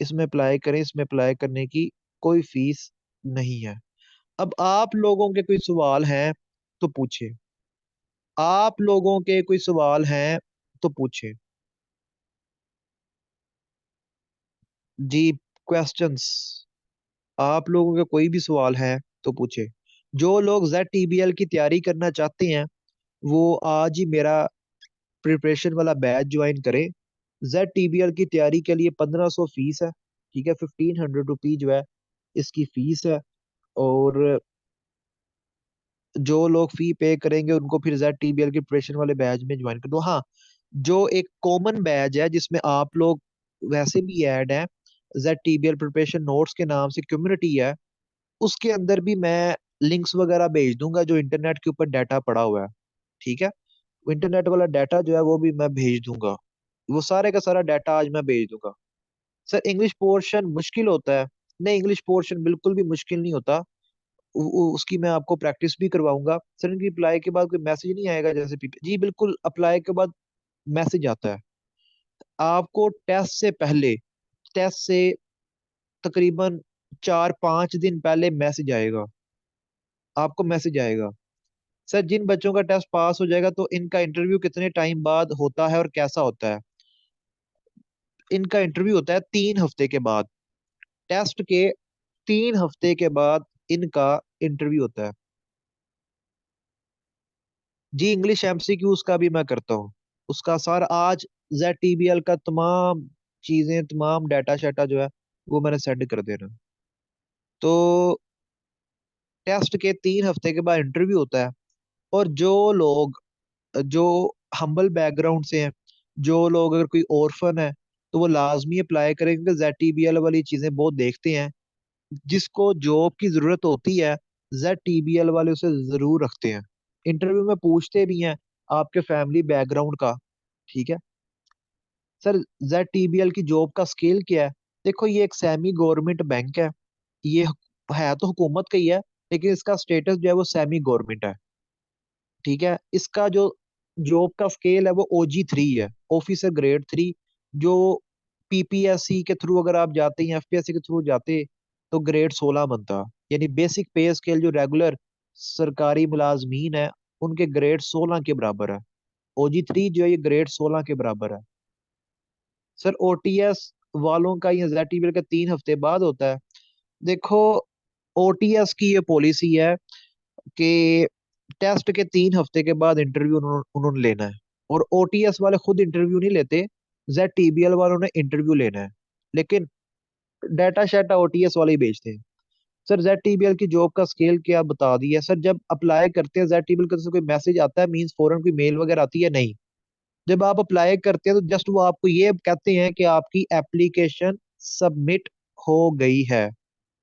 इसमें अप्लाई करें। इसमें अप्लाई करने की कोई फीस नहीं है। अब आप लोगों के कोई सवाल हैं तो पूछे, आप लोगों के कोई सवाल हैं तो पूछे जी। क्वेश्चंस, आप लोगों के कोई भी सवाल है तो पूछे। जो लोग जेड टीबीएल की तैयारी करना चाहते हैं वो आज ही मेरा प्रिपरेशन वाला बैच ज्वाइन करें। जेड टीबीएल की तैयारी के लिए 1500 फीस है। ठीक है, 1500 रुपी जो है इसकी फीस है। और जो लोग फी पे करेंगे उनको फिर जेड टीबीएल की प्रिपरेशन वाले बैच में ज्वाइन कर दो। हाँ, जो एक कॉमन बैच है जिसमें आप लोग वैसे भी ऐड हैं, जेड टीबीएल प्रिपरेशन नोट्स के नाम से कम्युनिटी है, उसके अंदर भी मैं लिंक्स वगैरह भेज दूंगा जो इंटरनेट के ऊपर डाटा पड़ा हुआ है। ठीक है, वो इंटरनेट वाला डाटा जो है वो भी मैं भेज दूंगा। वो सारे का सारा डाटा आज मैं भेज दूंगा। सर इंग्लिश पोर्शन मुश्किल होता है? नहीं, इंग्लिश पोर्शन बिल्कुल भी मुश्किल नहीं होता। उसकी मैं आपको प्रैक्टिस भी करवाऊंगा। सर इनकी अप्लाई के बाद कोई मैसेज नहीं आएगा जैसे पीपी? जी बिल्कुल, अप्लाई के बाद मैसेज आता है आपको। टेस्ट से तकरीबन 4-5 दिन पहले मैसेज आएगा, आपको मैसेज आएगा। सर जिन बच्चों का टेस्ट पास हो जाएगा तो इनका इंटरव्यू कितने टाइम बाद होता है और कैसा होता है? इनका इंटरव्यू होता है 3 हफ्ते के बाद। टेस्ट के 3 हफ्ते के बाद इनका इंटरव्यू होता है। जी इंग्लिश एमसीक्यूज का भी मैं करता हूँ। उसका सर आज जेड टीबीएल का तमाम चीजें, तमाम डाटा शाटा जो है वो मैंने सेंड कर देना। तो टेस्ट के 3 हफ्ते के बाद इंटरव्यू होता है। और जो हम्बल बैकग्राउंड से हैं, जो लोग अगर कोई ऑर्फन है तो वो लाजमी अप्लाई करेंगे। जेड टीबीएल वाली चीजें बहुत देखते हैं। जिसको जॉब की जरूरत होती है जेड टीबीएल वाले उसे जरूर रखते हैं। इंटरव्यू में पूछते भी हैं आपके फैमिली बैकग्राउंड का। ठीक है सर, जेड टीबीएल की जॉब का स्केल क्या है? देखो ये एक सेमी गवर्नमेंट बैंक है। ये है तो हुकूमत का ही है, लेकिन इसका स्टेटस जो है वो सेमी गवर्नमेंट है। ठीक है, इसका जो जॉब का स्केल है वो OG3 है, ऑफिसर ग्रेड 3। जो पीपीएससी के थ्रू अगर आप जाते हैं, एफपीएससी के थ्रू जाते तो ग्रेड 16 बनता। यानी बेसिक पे स्केल जो रेगुलर सरकारी मुलाजमीन है उनके ग्रेड 16 के बराबर है। OG3 जो है ये ग्रेड 16 के बराबर है। सर ओटीएस वालों का ये जेटीबीएल का 3 हफ्ते बाद होता है। देखो ओटीएस की ये पॉलिसी है कि टेस्ट के 3 हफ्ते के बाद इंटरव्यू उन्होंने लेना है। और ओटीएस वाले खुद इंटरव्यू नहीं लेते, जेड टीबीएल वालों ने इंटरव्यू लेना है। लेकिन डाटा शाटा ओटीएस वाले ही भेजते हैं। सर जेड टीबीएल की जॉब का स्केल क्या बता दिया सर। जब अप्लाई करते हैं जेड टीबीएल का से कोई मैसेज आता है, मींस फौरन कोई मेल वगैरह आती है? नहीं। जब आप अप्लाई करते हैं तो जस्ट वो आपको ये कहते हैं कि आपकी एप्लीकेशन सबमिट हो गई है।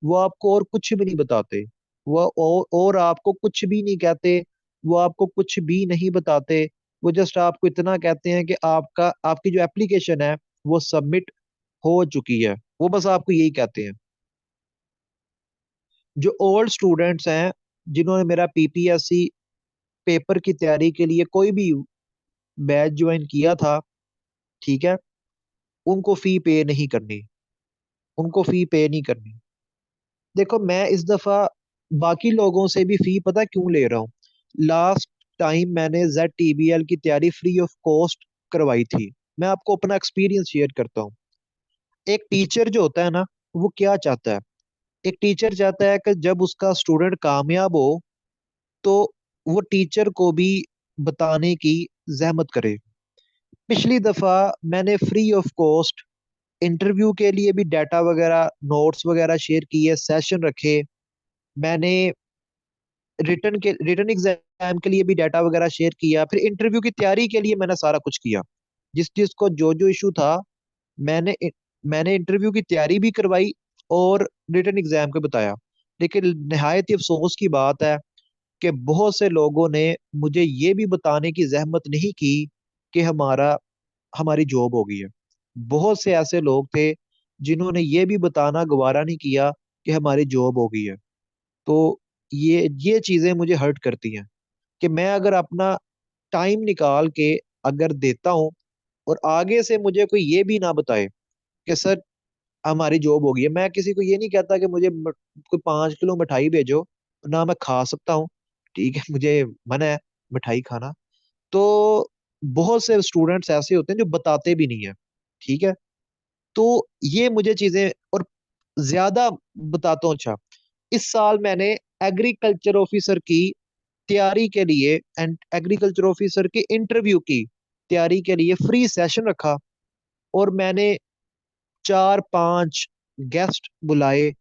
वो आपको और कुछ भी नहीं बताते। वो और आपको कुछ भी नहीं कहते। वो आपको कुछ भी नहीं बताते। वो जस्ट आपको इतना कहते हैं कि आपकी जो एप्लीकेशन है वो सबमिट हो चुकी है। वो बस आपको यही कहते हैं। जो ओल्ड स्टूडेंट्स हैं जिन्होंने मेरा पीपीएससी पेपर की तैयारी के लिए कोई भी बैच ज्वाइन किया था, ठीक है, उनको फी पे नहीं करनी। उनको फी पे नहीं करनी। देखो मैं इस दफा बाकी लोगों से भी फी पता क्यों ले रहा हूँ? लास्ट टाइम मैंने जेड टीबीएल की तैयारी फ्री ऑफ कॉस्ट करवाई थी। मैं आपको अपना एक्सपीरियंस शेयर करता हूँ। एक टीचर जो होता है ना, वो क्या चाहता है? एक टीचर चाहता है कि जब उसका स्टूडेंट कामयाब हो तो वो टीचर को भी बताने की जहमत करे। पिछली दफा मैंने फ्री ऑफ कॉस्ट इंटरव्यू के लिए भी डाटा वगैरह, नोट्स वगैरह शेयर किए, सेशन रखे। मैंने रिटर्न एग्जाम के लिए भी डाटा वगैरह शेयर किया। फिर इंटरव्यू की तैयारी के लिए मैंने सारा कुछ किया। जिस जिसको जो जो इशू था, मैंने मैंने इंटरव्यू की तैयारी भी करवाई और रिटर्न एग्जाम को बताया। लेकिन निहायत ही अफसोस की बात है कि बहुत से लोगों ने मुझे ये भी बताने की जहमत नहीं की कि हमारी जॉब हो गई है। बहुत से ऐसे लोग थे जिन्होंने ये भी बताना गवारा नहीं किया कि हमारी जॉब हो गई है। तो ये चीजें मुझे हर्ट करती हैं कि मैं अगर अपना टाइम निकाल के अगर देता हूँ और आगे से मुझे कोई ये भी ना बताए कि सर हमारी जॉब हो गई है। मैं किसी को ये नहीं कहता कि मुझे कोई 5 किलो मिठाई भेजो, ना मैं खा सकता हूँ। ठीक है, मुझे मन है मिठाई खाना। तो बहुत से स्टूडेंट्स ऐसे होते हैं जो बताते भी नहीं है। ठीक है, तो ये मुझे चीजें और ज्यादा बताता हूँ। अच्छा, इस साल मैंने एग्रीकल्चर ऑफिसर की तैयारी के लिए एंड एग्रीकल्चर ऑफिसर के इंटरव्यू की तैयारी के लिए फ्री सेशन रखा। और मैंने 4-5 गेस्ट बुलाए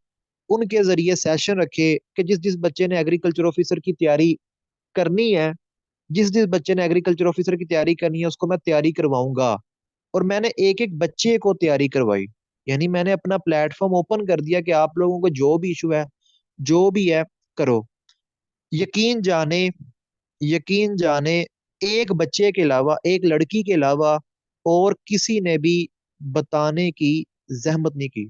उनके जरिए सेशन रखे कि जिस जिस बच्चे ने एग्रीकल्चर ऑफिसर की तैयारी करनी है, जिस जिस बच्चे ने एग्रीकल्चर ऑफिसर की तैयारी करनी है उसको मैं तैयारी करवाऊंगा। और मैंने एक एक बच्चे को तैयारी करवाई। यानी मैंने अपना प्लेटफॉर्म ओपन कर दिया कि आप लोगों को जो भी इशू है, जो भी है, करो। यकीन जाने, यकीन जाने, एक बच्चे के अलावा, एक लड़की के अलावा और किसी ने भी बताने की जहमत नहीं की।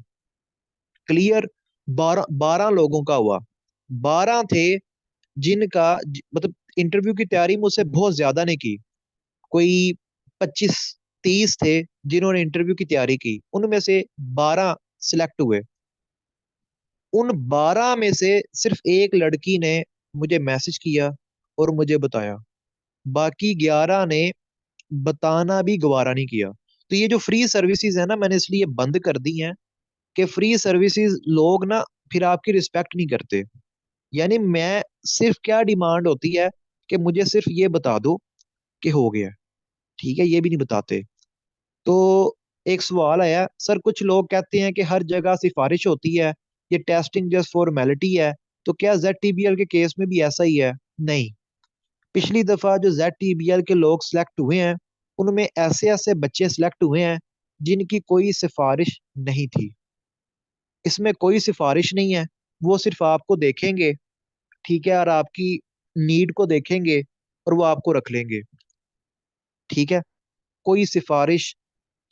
क्लियर। 12 लोगों का हुआ। 12 थे जिनका मतलब इंटरव्यू की तैयारी मुझसे बहुत ज्यादा ने की। कोई 25-30 थे जिन्होंने इंटरव्यू की तैयारी की, उनमें से 12 सिलेक्ट हुए। उन 12 में से सिर्फ एक लड़की ने मुझे मैसेज किया और मुझे बताया। बाकी 11 ने बताना भी गवारा नहीं किया। तो ये जो फ्री सर्विसेज है ना, मैंने इसलिए बंद कर दी हैं कि फ्री सर्विसेज लोग ना फिर आपकी रिस्पेक्ट नहीं करते। यानी मैं सिर्फ क्या डिमांड होती है कि मुझे सिर्फ ये बता दो कि हो गया। ठीक है, ये भी नहीं बताते। तो एक सवाल आया, सर कुछ लोग कहते हैं कि हर जगह सिफारिश होती है, ये टेस्टिंग जस्ट फॉर्मेलिटी है। तो क्या ZTBL के केस में भी ऐसा ही है? नहीं। पिछली दफा जो ZTBL के लोग सिलेक्ट हुए हैं, उनमें ऐसे ऐसे बच्चे सिलेक्ट हुए हैं जिनकी कोई सिफारिश नहीं थी। इसमें कोई सिफारिश नहीं है। वो सिर्फ आपको देखेंगे, ठीक है, और आपकी नीड को देखेंगे और वो आपको रख लेंगे। ठीक है, कोई सिफारिश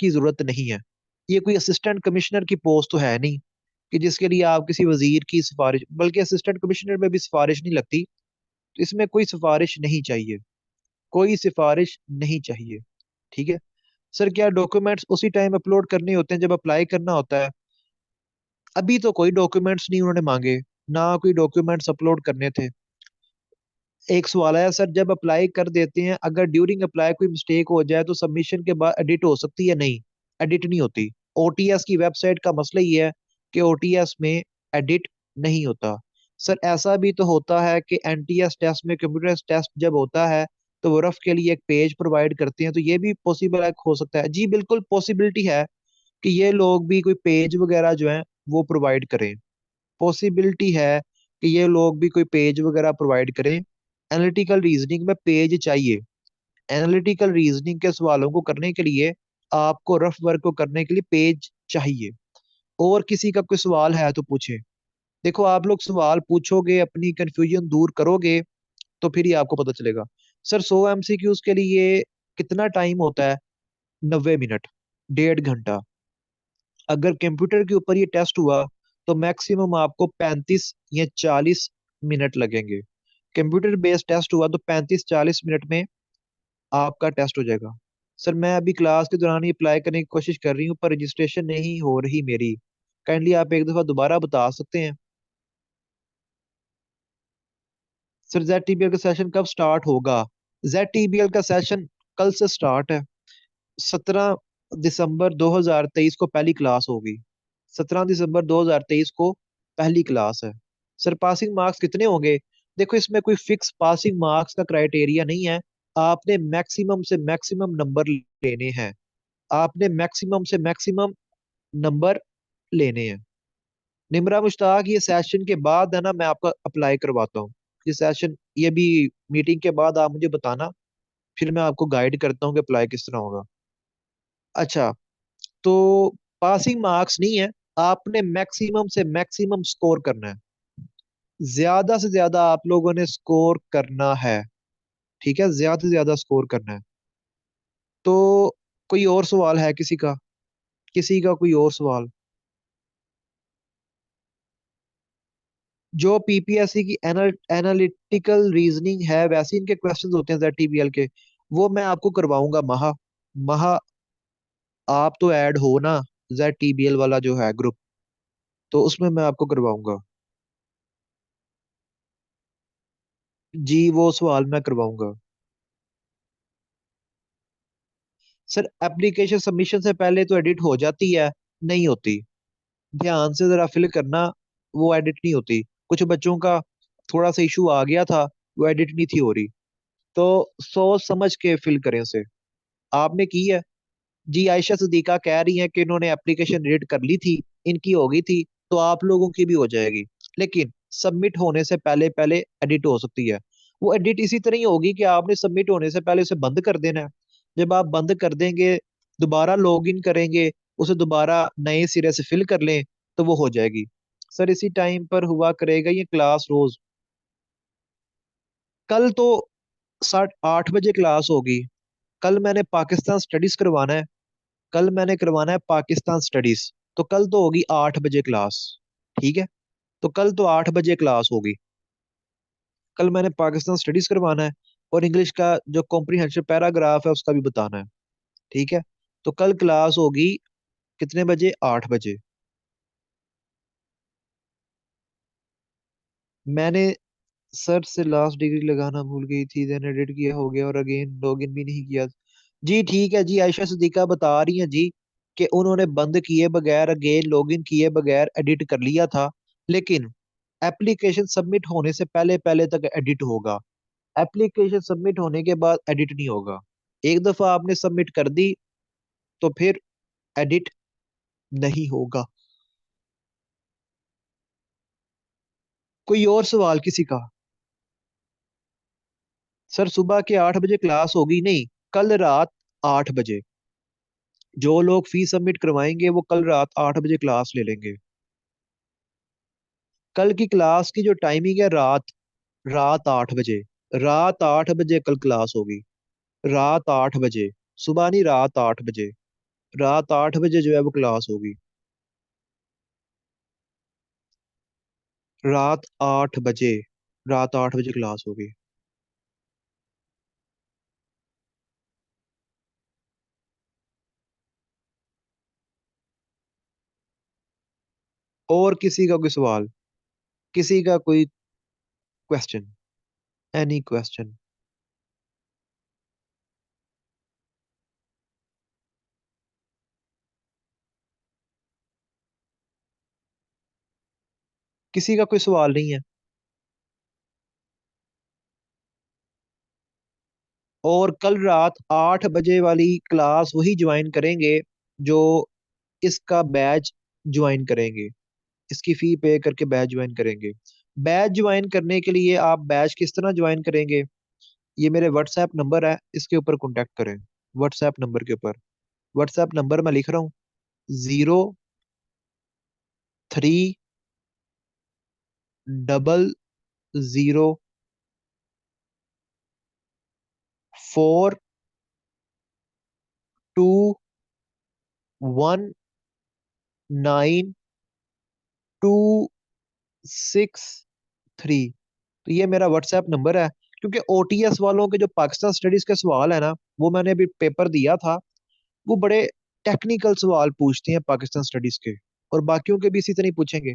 की जरूरत नहीं है। ये कोई असिस्टेंट कमिश्नर की पोस्ट तो है नहीं कि जिसके लिए आप किसी वजीर की सिफारिश, बल्कि असिस्टेंट कमिश्नर में भी सिफारिश नहीं लगती। तो इसमें कोई सिफारिश नहीं चाहिए, कोई सिफारिश नहीं चाहिए। ठीक है। सर क्या डॉक्यूमेंट्स उसी टाइम अपलोड करने होते हैं जब अप्लाई करना होता है? अभी तो कोई डॉक्यूमेंट्स नहीं उन्होंने मांगे, ना कोई डॉक्यूमेंट्स अपलोड करने थे। एक सवाल है सर, जब अप्लाई कर देते हैं अगर ड्यूरिंग अप्लाई कोई मिस्टेक हो जाए तो सबमिशन के बाद एडिट हो सकती है? नहीं, एडिट नहीं होती। OTS की वेबसाइट का मसला ही है कि OTS में एडिट नहीं होता। सर ऐसा भी तो होता है कि NTS टेस्ट में, कंप्यूटर टेस्ट जब होता है तो वो रफ के लिए एक पेज प्रोवाइड करते हैं, तो ये भी पॉसिबल है, हो सकता है जी, बिल्कुल पॉसिबिलिटी है कि ये लोग भी कोई पेज वगैरह जो है वो प्रोवाइड करें। पॉसिबिलिटी है कि ये लोग भी कोई पेज वगैरह प्रोवाइड करें। एनालिटिकल रीजनिंग में पेज चाहिए। एनालिटिकल रीजनिंग के सवालों को करने के लिए, आपको रफ वर्क को करने के लिए पेज चाहिए। और किसी का कोई सवाल है तो पूछे। देखो आप लोग सवाल पूछोगे, अपनी कंफ्यूजन दूर करोगे, तो फिर ही आपको पता चलेगा। सर 100 MCQs के लिए कितना टाइम होता है? 90 मिनट, 1.5 घंटा। अगर कंप्यूटर के ऊपर ये टेस्ट हुआ तो मैक्सिमम आपको 35 या 40 मिनट लगेंगे। कंप्यूटर बेस्ड टेस्ट हुआ तो 35-40 मिनट में आपका टेस्ट हो जाएगा। सर मैं अभी क्लास के दौरान ही अप्लाई करने की कोशिश कर रही हूँ पर रजिस्ट्रेशन नहीं हो रही मेरी। काइंडली आप एक दफा दोबारा बता सकते हैं? सर ZTBL का सेशन कब स्टार्ट होगा? ZTBL का सेशन कल से स्टार्ट है। 17 दिसंबर 2023 को पहली क्लास होगी। 17 दिसंबर 2023 को पहली क्लास है। सर पासिंग मार्क्स कितने होंगे? देखो इसमें कोई फिक्स पासिंग मार्क्स का क्राइटेरिया नहीं है। आपने मैक्सिमम से मैक्सिमम नंबर लेने हैं। आपने मैक्सिमम से मैक्सिमम नंबर लेने हैं। निमरा मुश्ताक, ये सेशन के बाद है ना, मैं आपका अप्लाई करवाता हूँ। ये सेशन, ये भी मीटिंग के बाद आप मुझे बताना, फिर मैं आपको गाइड करता हूँ कि अप्लाई किस तरह होगा। अच्छा, तो पासिंग मार्क्स नहीं है, आपने मैक्सिमम से मैक्सिमम स्कोर करना है। ज्यादा से ज्यादा आप लोगों ने स्कोर करना है। ठीक है, ज्यादा से ज्यादा स्कोर करना है। तो कोई और सवाल है किसी का? किसी का कोई और सवाल? जो PPSC की एनालिटिकल रीजनिंग है वैसे इनके क्वेश्चंस होते हैं ZTBL के, वो मैं आपको करवाऊंगा। महा महा आप तो ऐड हो ना ZTBL वाला जो है ग्रुप, तो उसमें मैं आपको करवाऊंगा। जी वो सवाल मैं करवाऊंगा। सर एप्लीकेशन सबमिशन से पहले तो एडिट हो जाती है? नहीं होती। ध्यान से जरा फिल करना, वो एडिट नहीं होती। कुछ बच्चों का थोड़ा सा इशू आ गया था, वो एडिट नहीं थी हो रही। तो सोच समझ के फिल करें उसे। आपने की है? जी आयशा सिद्दीका कह रही हैं कि इन्होंने एप्लीकेशन एडिट कर ली थी, इनकी हो गई थी, तो आप लोगों की भी हो जाएगी। लेकिन सबमिट होने से पहले पहले एडिट हो सकती है। वो एडिट इसी तरह ही होगी कि आपने सबमिट होने से पहले उसे बंद कर देना है। जब आप बंद कर देंगे, दोबारा लॉग इन करेंगे, उसे दोबारा नए सिरे से फिल कर लें, तो वो हो जाएगी। सर इसी टाइम पर हुआ करेगा ये क्लास रोज। कल तो 8:30 क्लास होगी। कल मैंने पाकिस्तान स्टडीज करवाना है। कल मैंने करवाना है पाकिस्तान स्टडीज। तो कल तो होगी 8 बजे क्लास। ठीक है। तो कल तो 8 बजे क्लास होगी। कल मैंने पाकिस्तान स्टडीज करवाना है, और इंग्लिश का जो कॉम्प्रिहेंशन पैराग्राफ है उसका भी बताना है। ठीक है। तो कल क्लास होगी कितने बजे? 8 बजे। मैंने सर से लास्ट डिग्री लगाना भूल गई थी, देन एडिट किया हो गया और अगेन लॉगिन भी नहीं किया। जी ठीक है जी, आयशा सिद्दीका बता रही हैं जी कि उन्होंने बंद किए बगैर, अगेन लॉगिन किए बगैर एडिट कर लिया था। लेकिन एप्लीकेशन सबमिट होने से पहले पहले तक एडिट होगा। एप्लीकेशन सबमिट होने के बाद एडिट नहीं होगा। एक दफा आपने सबमिट कर दी तो फिर एडिट नहीं होगा। कोई और सवाल किसी का? सर सुबह के 8 बजे क्लास होगी नहीं, कल रात 8 बजे। जो लोग फीस सबमिट करवाएंगे वो कल रात 8 बजे क्लास ले लेंगे। कल की क्लास की जो टाइमिंग है, रात रात 8 बजे। रात 8 बजे कल क्लास होगी। रात 8 बजे। सुबह नहीं, रात 8 बजे। रात 8 बजे जो है वो क्लास होगी। रात 8 बजे। रात 8 बजे क्लास होगी। और किसी का कोई सवाल? किसी का कोई क्वेश्चन? Any question? किसी का कोई सवाल नहीं है? और कल रात 8 बजे वाली क्लास वही ज्वाइन करेंगे जो इसका बैच ज्वाइन करेंगे। इसकी फी पे करके बैच ज्वाइन करेंगे। बैच ज्वाइन करने के लिए आप बैच किस तरह ज्वाइन करेंगे? ये मेरे व्हाट्सएप नंबर है, इसके ऊपर कांटेक्ट करें। व्हाट्सएप नंबर के ऊपर। व्हाट्सएप नंबर मैं लिख रहा हूँ। 00421926 3। तो ये मेरा व्हाट्सएप नंबर है। क्योंकि ओटीएस वालों के जो पाकिस्तान स्टडीज के सवाल है ना, वो मैंने अभी पेपर दिया था, वो बड़े टेक्निकल सवाल पूछते हैं पाकिस्तान स्टडीज के। और बाकियों के भी इसी तरह ही पूछेंगे।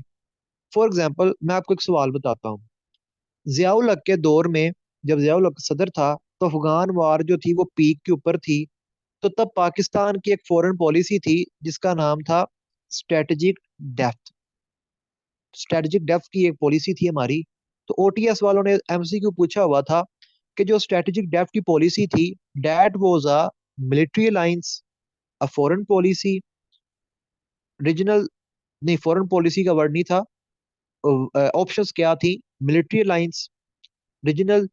फॉर एग्जाम्पल मैं आपको एक सवाल बताता हूँ। जियाउल हक के दौर में, जब जियाउल हक सदर था, तो अफगान वार जो थी वो पीक के ऊपर थी। तो तब पाकिस्तान की एक फॉरेन पॉलिसी थी जिसका नाम था स्ट्रेटेजिक डेप्थ। स्ट्रेटेजिक डेप्थ की एक पॉलिसी थी हमारी। तो ओटीएस वालों ने एमसीक्यू पूछा हुआ था कि जो स्ट्रेटेजिक डेप्थ की पॉलिसी थी, that was a military alliance, a foreign policy, regional, नहीं फॉरेन पॉलिसी का वर्ड नहीं था। ऑप्शंस क्या थी? Military alliance, regional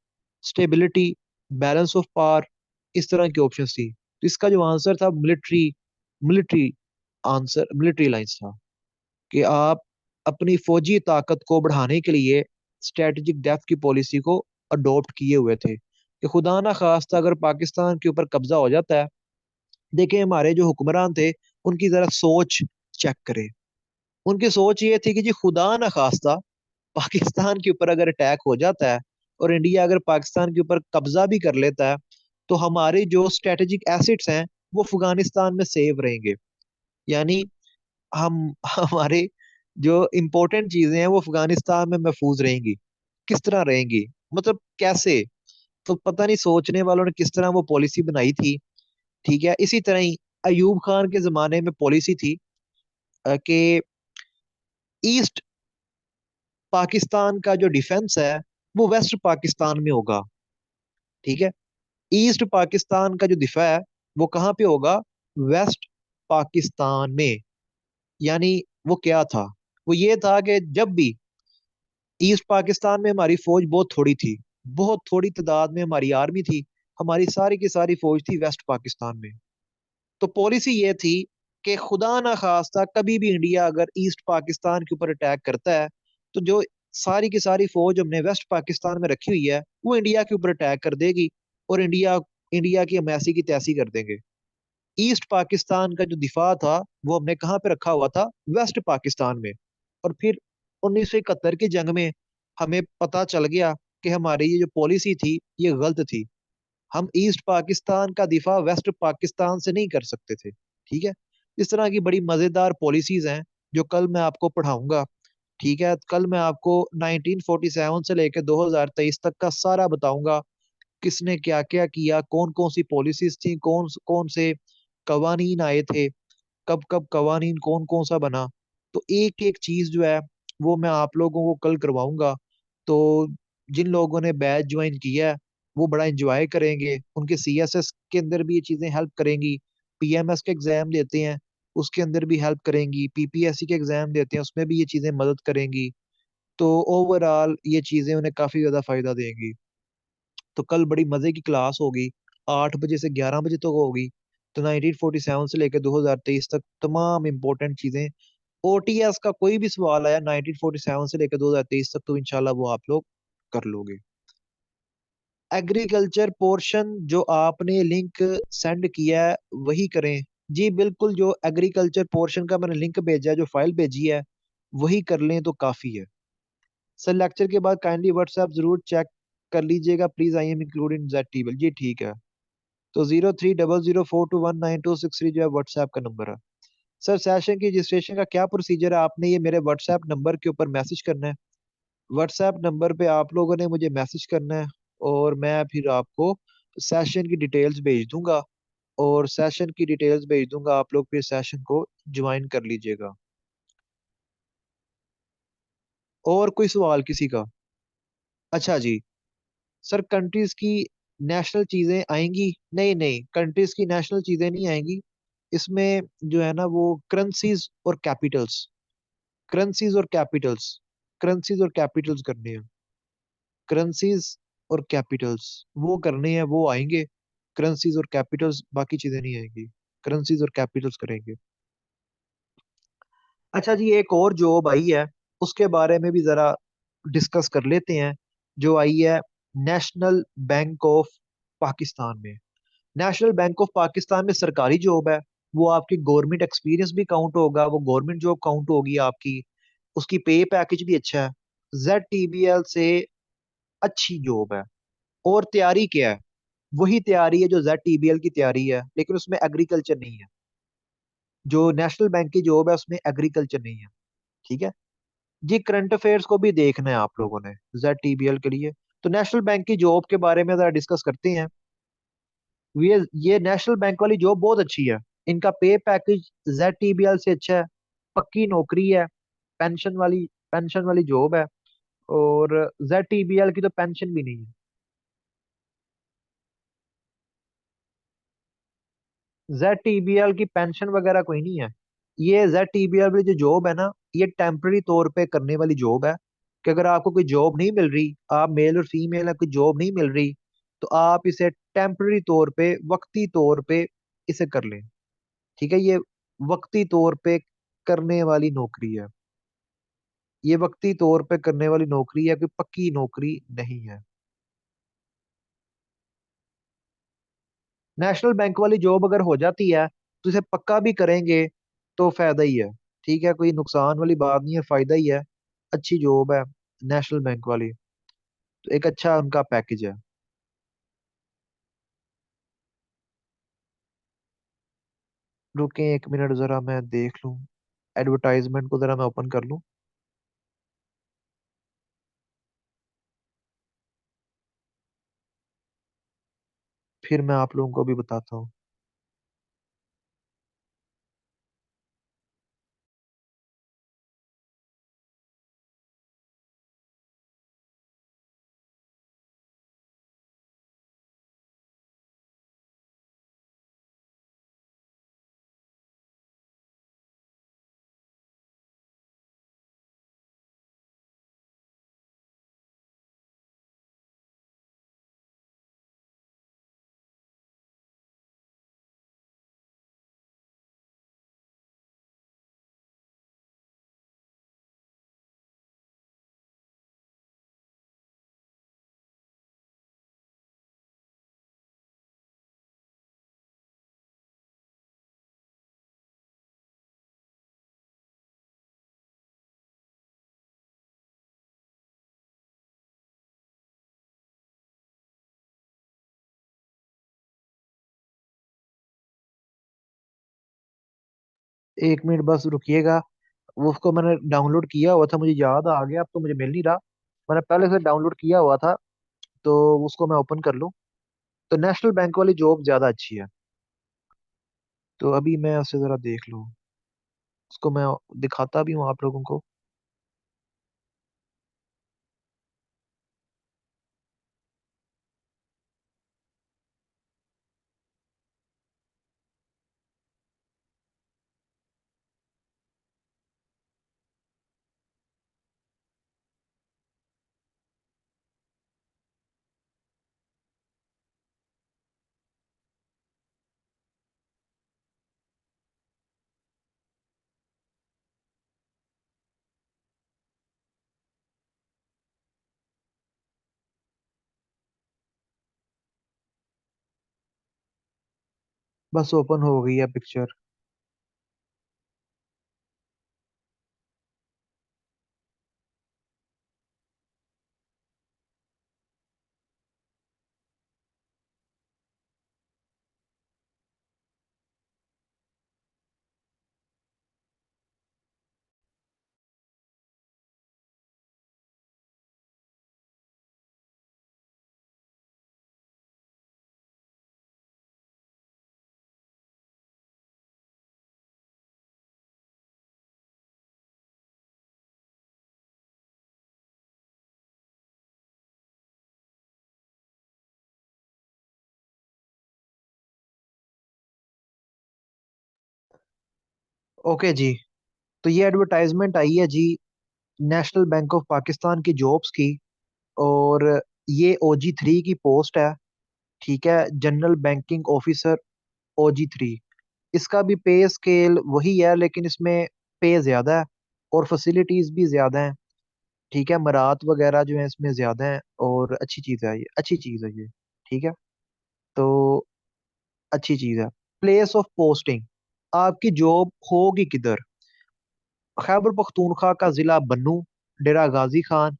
stability, balance of power, इस तरह की ऑप्शंस थी। तो इसका जो आंसर था military, military answer military alliance था। कि आप अपनी फौजी ताकत को बढ़ाने के लिए स्ट्रेटेजिक डेप्थ की पॉलिसी को अडॉप्ट किए हुए थे कि खुदा ना खास्ता अगर पाकिस्तान के ऊपर कब्जा हो जाता है। देखें हमारे जो हुक्मरान थे, उनकी जरा सोच चेक करें। उनकी सोच ये थी कि जी खुदा ना खास्ता पाकिस्तान के ऊपर अगर अटैक हो जाता है और इंडिया अगर पाकिस्तान के ऊपर कब्जा भी कर लेता है, तो हमारे जो स्ट्रेटेजिक एसेट्स हैं वो अफगानिस्तान में सेव रहेंगे। यानी हम हमारे जो इम्पोर्टेंट चीजें हैं वो अफगानिस्तान में महफूज रहेंगी। किस तरह रहेंगी? मतलब कैसे? तो पता नहीं सोचने वालों ने किस तरह वो पॉलिसी बनाई थी। ठीक है। इसी तरह ही अयूब खान के जमाने में पॉलिसी थी कि ईस्ट पाकिस्तान का जो डिफेंस है वो वेस्ट पाकिस्तान में होगा। ठीक है। ईस्ट पाकिस्तान का जो दिफा है वो कहाँ पे होगा? वेस्ट पाकिस्तान में। यानी वो क्या था? वो ये था कि जब भी ईस्ट पाकिस्तान में हमारी फौज बहुत थोड़ी थी, बहुत थोड़ी तादाद में हमारी आर्मी थी, हमारी सारी की सारी फौज थी वेस्ट पाकिस्तान में। तो पॉलिसी ये थी कि खुदा ना खास्ता कभी भी इंडिया अगर ईस्ट पाकिस्तान के ऊपर अटैक करता है, तो जो सारी की सारी फौज हमने वेस्ट पाकिस्तान में रखी हुई है वो इंडिया के ऊपर अटैक कर देगी, और इंडिया इंडिया की हम ऐसी की तैसी कर देंगे। ईस्ट पाकिस्तान का जो दिफा था वो हमने कहाँ पे रखा हुआ था? वेस्ट पाकिस्तान में। और फिर 1971 की जंग में हमें पता चल गया कि हमारी ये जो पॉलिसी थी ये गलत थी। हम ईस्ट पाकिस्तान का दिफा वेस्ट पाकिस्तान से नहीं कर सकते थे। ठीक है। इस तरह की बड़ी मजेदार पॉलिसीज हैं जो कल मैं आपको पढ़ाऊंगा। ठीक है, कल मैं आपको 1947 से लेकर 2023 तक का सारा बताऊंगा, किसने क्या क्या किया, कौन कौन सी पॉलिसीज थी, कौन कौन से कवानीन आए थे, कब कब कवानीन कौन कौन सा बना। तो एक एक चीज जो है वो मैं आप लोगों को कल करवाऊंगा। तो जिन लोगों ने बैच ज्वाइन किया है वो बड़ा एंजॉय करेंगे, उनके सीएसएस के अंदर भी ये चीजें हेल्प करेंगी। पीएमएस के एग्जाम देते हैं उसके अंदर भी हेल्प करेंगी, पीपीएससी के एग्जाम देते हैं उसमें भी ये चीजें मदद करेंगी। तो ओवरऑल ये चीजें उन्हें काफी ज्यादा फायदा देंगी। तो कल बड़ी मजे की क्लास होगी, 8 बजे से 11 बजे तक होगी। तो 1947 से लेकर 2023 तक तमाम इम्पोर्टेंट चीजें। ओटीएस का कोई भी सवाल आया 1947 से लेकर 2023 तक तो इंशाल्लाह वो आप लोग कर लोगे। एग्रीकल्चर पोर्शन जो आपने लिंक सेंड किया है वही करें। जी बिल्कुल, जो एग्रीकल्चर पोर्शन का मैंने लिंक भेजा है, जो फाइल भेजी है वही कर लें तो काफी है। सर लेक्चर के बाद काइंडली व्हाट्सएप जरूर चेक कर लीजिएगा please, I am included in that table. जी ठीक है। तो 0300421926 जो है व्हाट्सएप का नंबर है। सर सेशन की रजिस्ट्रेशन का क्या प्रोसीजर है? आपने ये मेरे व्हाट्सएप नंबर के ऊपर मैसेज करना है। व्हाट्सएप नंबर पे आप लोगों ने मुझे मैसेज करना है, और मैं फिर आपको सेशन की डिटेल्स भेज दूंगा, और सेशन की डिटेल्स भेज दूंगा, आप लोग फिर सेशन को ज्वाइन कर लीजिएगा। और कोई सवाल किसी का? अच्छा जी। सर कंट्रीज की नेशनल चीजें आएंगी? नहीं नहीं, कंट्रीज की नेशनल चीजें नहीं आएंगी। इसमें जो है ना वो करेंसीज और कैपिटल्स, करेंसीज और कैपिटल्स, करेंसीज और कैपिटल्स करने हैं। करेंसीज और कैपिटल्स वो करने हैं, वो आएंगे। करेंसीज और कैपिटल्स, बाकी चीजें नहीं आएंगी। करेंसीज और कैपिटल्स करेंगे। अच्छा जी, एक और जॉब आई है उसके बारे में भी जरा डिस्कस कर लेते हैं। जो आई है नेशनल बैंक ऑफ पाकिस्तान में। नेशनल बैंक ऑफ पाकिस्तान में सरकारी जॉब है। वो आपकी गवर्नमेंट एक्सपीरियंस भी काउंट होगा, वो गवर्नमेंट जॉब काउंट होगी आपकी। उसकी पे पैकेज भी अच्छा है, ZTBL से अच्छी जॉब है। और तैयारी क्या है? वही तैयारी है जो ZTBL की तैयारी है, लेकिन उसमें एग्रीकल्चर नहीं है। जो नेशनल बैंक की जॉब है उसमें एग्रीकल्चर नहीं है। ठीक है जी। करंट अफेयर्स को भी देखना है आप लोगों ने ZTBL के लिए। तो नेशनल बैंक की जॉब के बारे में जरा डिस्कस करते हैं। ये नेशनल बैंक वाली जॉब बहुत अच्छी है। इनका पे पैकेज ZTBL से अच्छा है, पक्की नौकरी है, पेंशन वाली जॉब है। और ZTBL की तो पेंशन भी नहीं है। ZTBL की पेंशन वगैरह कोई नहीं है। ये ZTBL वाली जो जॉब है ना, ये टेम्पररी तौर पे करने वाली जॉब है। कि अगर आपको कोई जॉब नहीं मिल रही, आप मेल और फीमेल है, कोई जॉब नहीं मिल रही, तो आप इसे टेम्पररी तौर पे, वक्ती तौर पे इसे कर लें। ठीक है, ये वक्ती तौर पे करने वाली नौकरी है। ये वक्ती तौर पे करने वाली नौकरी है, कोई पक्की नौकरी नहीं है। नेशनल बैंक वाली जॉब अगर हो जाती है तो इसे पक्का भी करेंगे तो फायदा ही है। ठीक है, कोई नुकसान वाली बात नहीं है, फायदा ही है। अच्छी जॉब है नेशनल बैंक वाली। तो एक अच्छा उनका पैकेज है। रुकें एक मिनट जरा मैं देख लूं, एडवर्टाइजमेंट को जरा मैं ओपन कर लूं, फिर मैं आप लोगों को भी बताता हूँ। 1 मिनट बस रुकिएगा। वो उसको मैंने डाउनलोड किया हुआ था, मुझे याद आ गया, अब तो मुझे मिल नहीं रहा। मैंने पहले से डाउनलोड किया हुआ था, तो उसको मैं ओपन कर लूँ। तो नेशनल बैंक वाली जॉब ज्यादा अच्छी है। तो अभी मैं उसे जरा देख लूँ। उसको मैं दिखाता भी हूँ आप लोगों को। बस ओपन हो गई है पिक्चर। ओके जी। तो ये एडवर्टाइजमेंट आई है जी, नेशनल बैंक ऑफ पाकिस्तान की जॉब्स की। और ये OG3 की पोस्ट है। ठीक है, जनरल बैंकिंग ऑफिसर, OG3। इसका भी पे स्केल वही है, लेकिन इसमें पे ज्यादा है और फैसिलिटीज भी ज्यादा हैं। ठीक है, मरात वगैरह जो है इसमें ज्यादा हैं, और अच्छी चीज है ये, अच्छी चीज है ये। ठीक है। तो अच्छी चीज है। प्लेस ऑफ पोस्टिंग, आपकी जॉब होगी किधर? खैबर पख्तूनख्वा का जिला बन्नू, डेरा गाजी खान,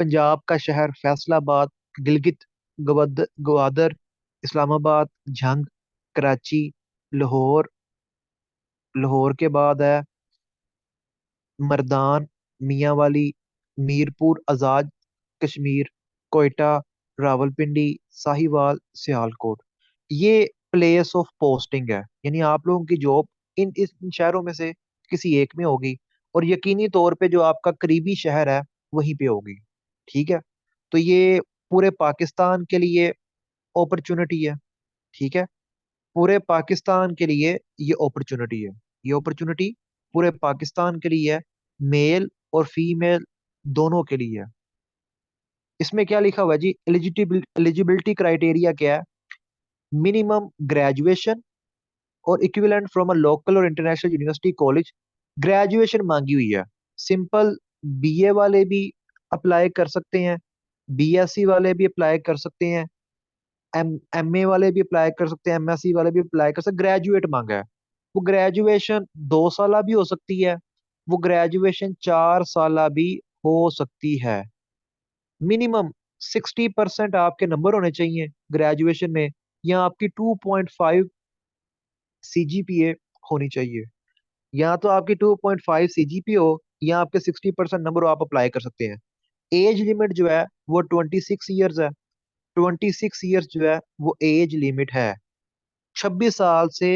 पंजाब का शहर फैसलाबाद, गिलगित गवादर, इस्लामाबाद, झंग, कराची, लाहौर। लाहौर के बाद है मर्दान, मियांवाली, मीरपुर आजाद कश्मीर, कोयटा, रावलपिंडी, साहिवाल, सियालकोट। ये प्लेस ऑफ पोस्टिंग है, यानी आप लोगों की जॉब इन शहरों में से किसी एक में होगी। और यकीनी तौर पे जो आपका करीबी शहर है वहीं पे होगी। ठीक है। तो ये पूरे पाकिस्तान के लिए अपॉर्चुनिटी है। ठीक है। पूरे पाकिस्तान के लिए ये अपॉर्चुनिटी है। ये अपॉर्चुनिटी पूरे पाकिस्तान के लिए है, मेल और फीमेल दोनों के लिए है। इसमें क्या लिखा हुआ है जी? एलिजिबिलिटी क्राइटेरिया क्या है? मिनिमम ग्रेजुएशन और इक्विवेलेंट फ्रॉम अ लोकल और इंटरनेशनल यूनिवर्सिटी कॉलेज। ग्रेजुएशन मांगी हुई है। सिंपल BA वाले भी अप्लाई कर सकते हैं, BSc वाले भी अप्लाई कर सकते हैं, MA वाले भी अप्लाई कर सकते हैं, MSc वाले भी अप्लाई कर सकते हैं। ग्रेजुएट मांगा है। वो ग्रेजुएशन 2 साल भी हो सकती है, वो ग्रेजुएशन 4 साल भी हो सकती है। मिनिमम 60% आपके नंबर होने चाहिए ग्रेजुएशन में, या आपकी 2.5 CGPA होनी चाहिए। या तो आपकी 2.5 CGPA हो, या आपके 60% नंबर हो, आप अप्लाई कर सकते हैं। एज लिमिट जो है वो 26 ईयर्स है। 26 ईयर्स जो है वो एज लिमिट है। 26 साल से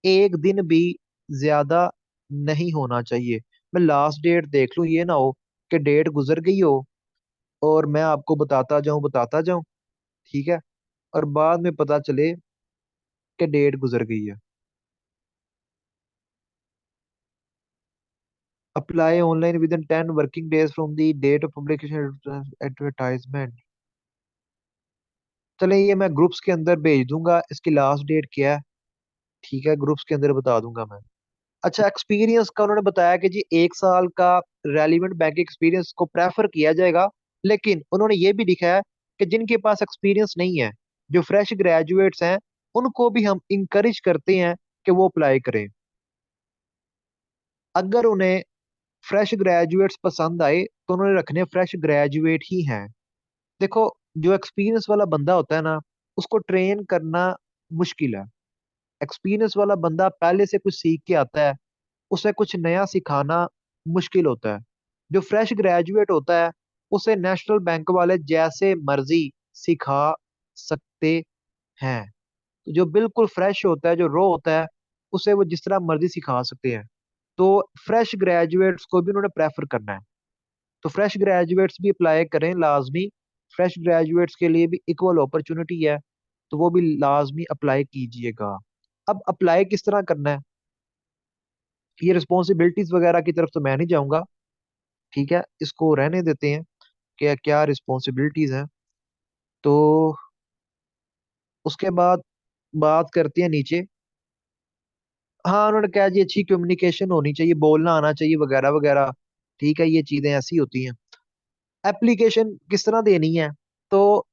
एक दिन भी ज्यादा नहीं होना चाहिए। मैं लास्ट डेट देख लूं, ये ना हो कि डेट गुजर गई हो और मैं आपको बताता जाऊं। ठीक है। और बाद में पता चले कि डेट गुजर गई है। Apply online within 10 working days from the date of publication advertisement. चले, ये मैं ग्रुप्स के अंदर भेज दूंगा, इसकी लास्ट डेट क्या है। ठीक है, ग्रुप्स के अंदर बता दूंगा मैं। अच्छा, एक्सपीरियंस का उन्होंने बताया कि जी 1 साल का रेलिवेंट बैंक एक्सपीरियंस को प्रेफर किया जाएगा। लेकिन उन्होंने ये भी लिखा है कि जिनके पास एक्सपीरियंस नहीं है, जो फ्रेश ग्रेजुएट्स हैं, उनको भी हम इंकरेज करते हैं कि वो अप्लाई करें। अगर उन्हें फ्रेश ग्रेजुएट्स पसंद आए तो उन्होंने रखने फ्रेश ग्रेजुएट ही हैं। देखो, जो एक्सपीरियंस वाला बंदा होता है ना, उसको ट्रेन करना मुश्किल है। एक्सपीरियंस वाला बंदा पहले से कुछ सीख के आता है, उसे कुछ नया सिखाना मुश्किल होता है। जो फ्रेश ग्रेजुएट होता है उसे नेशनल बैंक वाले जैसे मर्जी सिखा सकते हैं। तो जो बिल्कुल फ्रेश होता है, जो रो होता है, उसे वो जिस तरह मर्जी सिखा सकते हैं। तो फ्रेश ग्रेजुएट्स को भी उन्होंने प्रेफर करना है। तो फ्रेश ग्रेजुएट्स भी अप्लाई करें लाजमी। फ्रेश ग्रेजुएट्स के लिए भी इक्वल अपॉर्चुनिटी है, तो वो भी लाजमी अप्लाई कीजिएगा। अब अप्लाई किस तरह करना है, ये रिस्पॉन्सिबिलिटीज वगैरह की तरफ तो मैं नहीं जाऊंगा। ठीक है, इसको रहने देते हैं कि क्या रिस्पॉन्सिबिलिटीज हैं। तो उसके बाद बात करते हैं नीचे। हाँ, उन्होंने कहा जी अच्छी कम्युनिकेशन होनी चाहिए, बोलना आना चाहिए वगैरह वगैरह। ठीक है, ये चीजें ऐसी होती हैं। एप्लीकेशन किस तरह देनी है, तो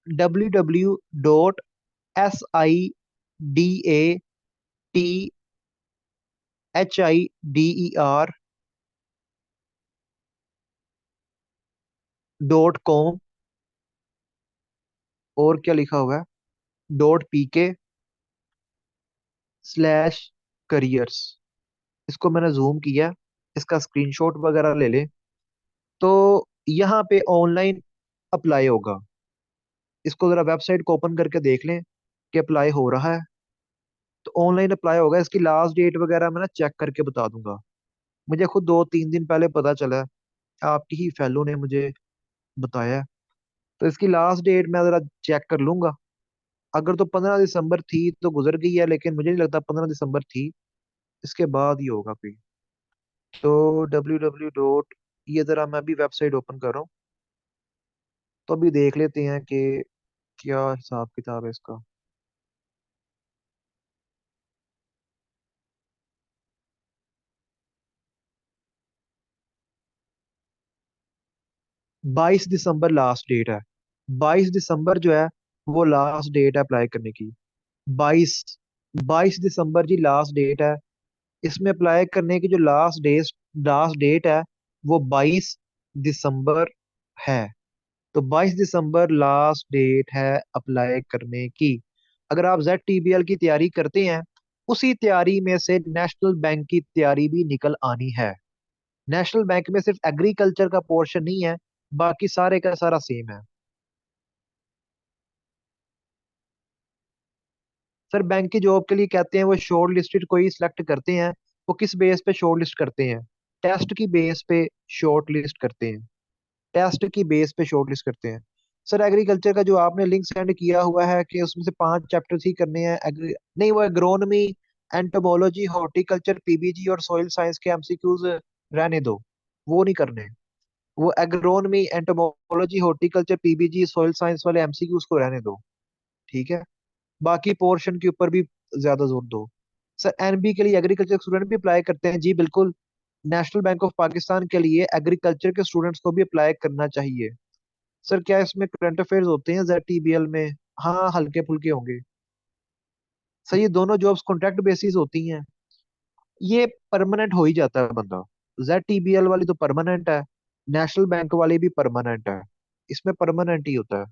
www.sider.com, और क्या लिखा हुआ है, .pk/careers। इसको मैंने जूम किया, इसका स्क्रीनशॉट वगैरह ले लें। तो यहाँ पे ऑनलाइन अप्लाई होगा। इसको जरा वेबसाइट को ओपन करके देख लें कि अप्लाई हो रहा है। तो ऑनलाइन अप्लाई होगा, इसकी लास्ट डेट वगैरह मैं ना चेक करके बता दूंगा। मुझे खुद 2-3 दिन पहले पता चला है, आपकी ही फेलो ने मुझे बताया है। तो इसकी लास्ट डेट मैं जरा चेक कर लूंगा। अगर तो 15 दिसंबर थी तो गुजर गई है, लेकिन मुझे नहीं लगता 15 दिसंबर थी। इसके बाद ही होगा कोई। तो www. ये जरा मैं भी वेबसाइट ओपन कर रहा हूँ, तो अभी देख लेते हैं कि क्या हिसाब किताब है इसका। 22 दिसंबर लास्ट डेट है। 22 दिसंबर जो है वो लास्ट डेट है अप्लाई करने की। 22 22 दिसंबर जी लास्ट डेट है। इसमें अप्लाई करने की जो लास्ट डेट है वो 22 दिसंबर है। तो 22 दिसंबर लास्ट डेट है अप्लाई करने की। अगर आप ZTBL की तैयारी करते हैं, उसी तैयारी में से नेशनल बैंक की तैयारी भी निकल आनी है। नेशनल बैंक में सिर्फ एग्रीकल्चर का पोर्शन नहीं है, बाकी सारे का सारा सेम है। सर बैंक की जॉब के लिए कहते हैं वो शॉर्ट लिस्टेड कोई सिलेक्ट करते हैं। वो किस बेस पे शॉर्ट लिस्ट करते हैं, टेस्ट की बेस पे शॉर्ट लिस्ट करते हैं। टेस्ट की बेस पे शॉर्ट लिस्ट करते हैं। सर एग्रीकल्चर का जो आपने लिंक सेंड किया हुआ है कि उसमें से 5 चैप्टर्स ही करने हैं, नहीं, वो एग्रोनॉमी, एंटोमोलॉजी, हॉर्टिकल्चर, PBG और सॉइल साइंस के MCQs रहने दो, वो नहीं करने। वो agronomy, entomology, horticulture, PBG, soil science वाले MCQs को रहने दो। ठीक है, बाकी पोर्शन के ऊपर भी ज्यादा जोर दो। सर NB के लिए एग्रीकल्चर स्टूडेंट भी अप्लाई करते हैं, जी बिल्कुल। नेशनल बैंक ऑफ पाकिस्तान के लिए एग्रीकल्चर के स्टूडेंट्स को भी अप्लाई करना चाहिए। सर क्या इसमें करंट अफेयर्स होते हैं ZTBL में? हाँ, हल्के फुल्के होंगे। सर ये दोनों जॉब्स कॉन्ट्रैक्ट बेसिस होती हैं। ये परमानेंट हो ही जाता है बंदा। ZTBL वाली तो परमानेंट है, नेशनल बैंक वाली भी परमानेंट है। इसमें परमानेंट ही होता है।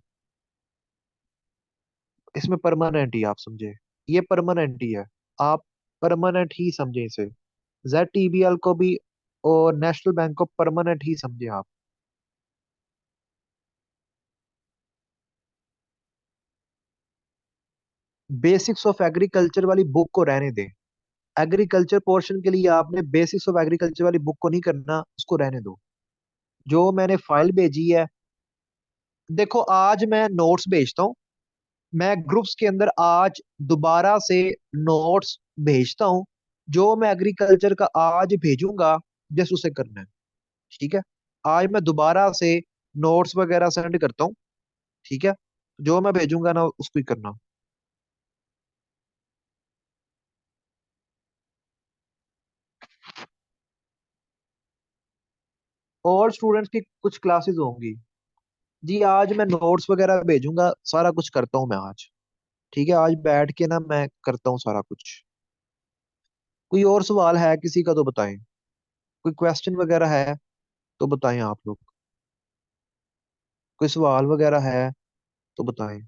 इसमें परमानेंट ही आप समझे, ये परमानेंट ही है। आप परमानेंट ही समझे इसे। ZTBL को भी और नेशनल बैंक को परमानेंट ही समझे आप। बेसिक्स ऑफ एग्रीकल्चर वाली बुक को रहने दें। एग्रीकल्चर पोर्शन के लिए आपने बेसिक्स ऑफ एग्रीकल्चर वाली बुक को नहीं करना, उसको रहने दो। जो मैंने फाइल भेजी है, देखो आज मैं नोट्स भेजता हूँ। मैं ग्रुप्स के अंदर आज दोबारा से नोट्स भेजता हूँ। जो मैं एग्रीकल्चर का आज भेजूंगा, जस्ट उसे करना है। ठीक है, आज मैं दोबारा से नोट्स वगैरह सेंड करता हूँ। ठीक है, जो मैं भेजूंगा ना उसको ही करना। और स्टूडेंट्स की कुछ क्लासेस होंगी। जी आज मैं नोट्स वगैरह भेजूंगा, सारा कुछ करता हूँ मैं आज। ठीक है, आज बैठ के ना मैं करता हूँ सारा कुछ। कोई और सवाल है किसी का तो बताएं। कोई क्वेश्चन वगैरह है तो बताएं आप लोग। कोई सवाल वगैरह है तो बताएं।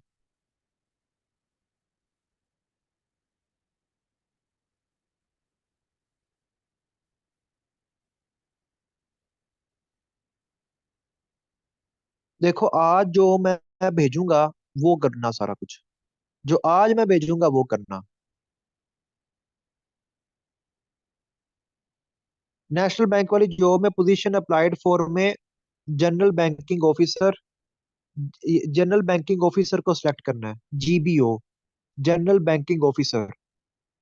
देखो, आज जो मैं भेजूंगा वो करना सारा कुछ। जो आज मैं भेजूंगा वो करना। नेशनल बैंक वाली जॉब में पोजीशन अप्लाइड फॉर में general banking officer. General banking officer को सिलेक्ट करना है, GBO, general banking officer.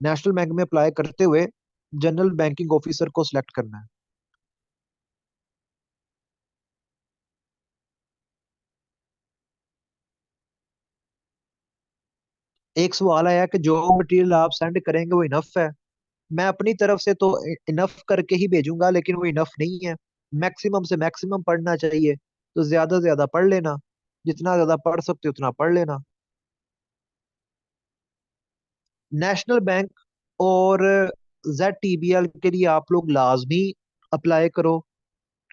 National bank में अप्लाई करते हुए जनरल बैंकिंग ऑफिसर को सिलेक्ट करना है। एक सवाल आया कि जो मटेरियल आप सेंड करेंगे वो इनफ है। मैं अपनी तरफ से तो इनफ करके ही भेजूंगा, लेकिन वो इनफ नहीं है। मैक्सिमम से मैक्सिमम पढ़ना चाहिए, तो ज्यादा से ज्यादा पढ़ लेना। जितना ज्यादा पढ़ सकते हो उतना पढ़ लेना। नेशनल बैंक और ZTBL के लिए आप लोग लाजमी अप्लाई करो।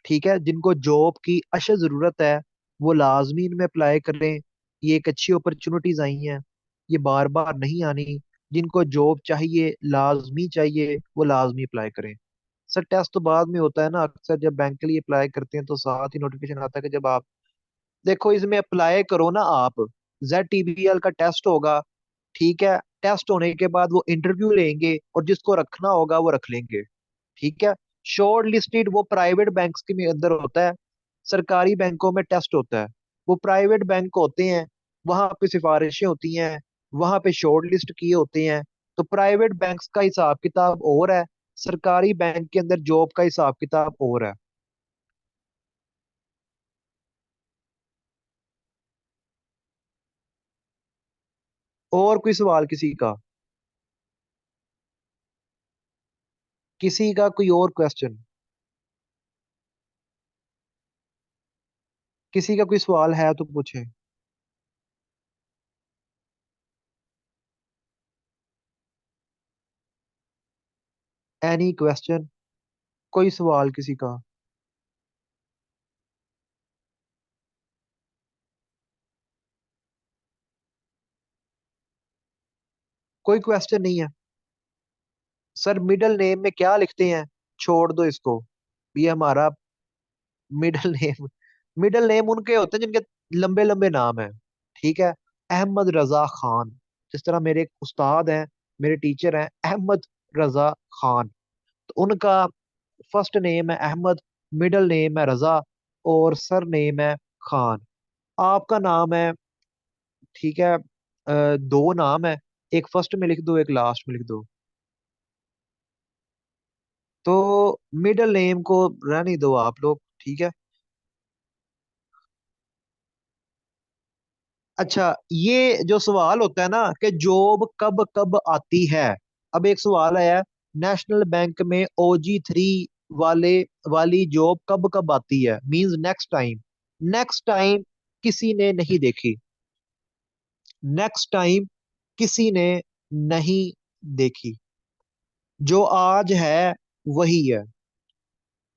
ठीक है, जिनको जॉब की अशद जरूरत है वो लाजमी इनमें अप्लाई करें। ये एक अच्छी अपॉर्चुनिटीज आई हैं, ये बार बार नहीं आनी। जिनको जॉब चाहिए, लाजमी चाहिए, वो लाजमी अप्लाई करें। सर, टेस्ट तो बाद में होता है ना, अक्सर जब बैंक के लिए अप्लाई करते हैं तो साथ ही नोटिफिकेशन आता है कि जब आप देखो इसमें अप्लाई करो ना आप, ZTBL का टेस्ट होगा। ठीक है, टेस्ट होने के बाद वो इंटरव्यू लेंगे और जिसको रखना होगा वो रख लेंगे। ठीक है। शॉर्ट लिस्टेड वो प्राइवेट बैंक्स के में अंदर होता है। सरकारी बैंकों में टेस्ट होता है। वो प्राइवेट बैंक होते हैं, वहां पे सिफारिशें होती हैं, वहां पे शॉर्ट लिस्ट किए होते हैं। तो प्राइवेट बैंक्स का हिसाब किताब और है, सरकारी बैंक के अंदर जॉब का हिसाब किताब और है। और कोई सवाल किसी का? किसी का कोई और क्वेश्चन? किसी का कोई सवाल है तो पूछे। Any question? कोई सवाल किसी का? कोई क्वेश्चन नहीं है? सर, मिडिल नेम में क्या लिखते हैं? छोड़ दो इसको, ये हमारा मिडिल नेम। मिडिल नेम उनके होते हैं जिनके लंबे लंबे नाम है। ठीक है। अहमद रजा खान, जिस तरह मेरे एक उस्ताद हैं, मेरे टीचर हैं अहमद रजा खान, तो उनका फर्स्ट नेम है अहमद, मिडिल नेम है रजा, और सर नेम है खान। आपका नाम है, ठीक है, दो नाम है, एक फर्स्ट में लिख दो, एक लास्ट में लिख दो। तो मिडिल नेम को रहने दो आप लोग। ठीक है। अच्छा, ये जो सवाल होता है ना कि जॉब कब कब आती है, अब एक सवाल आया है, नेशनल बैंक में OG3 वाले वाली जॉब कब कब आती है, means next time. Next time किसी ने नहीं देखी। नेक्स्ट टाइम किसी ने नहीं देखी। जो आज है वही है।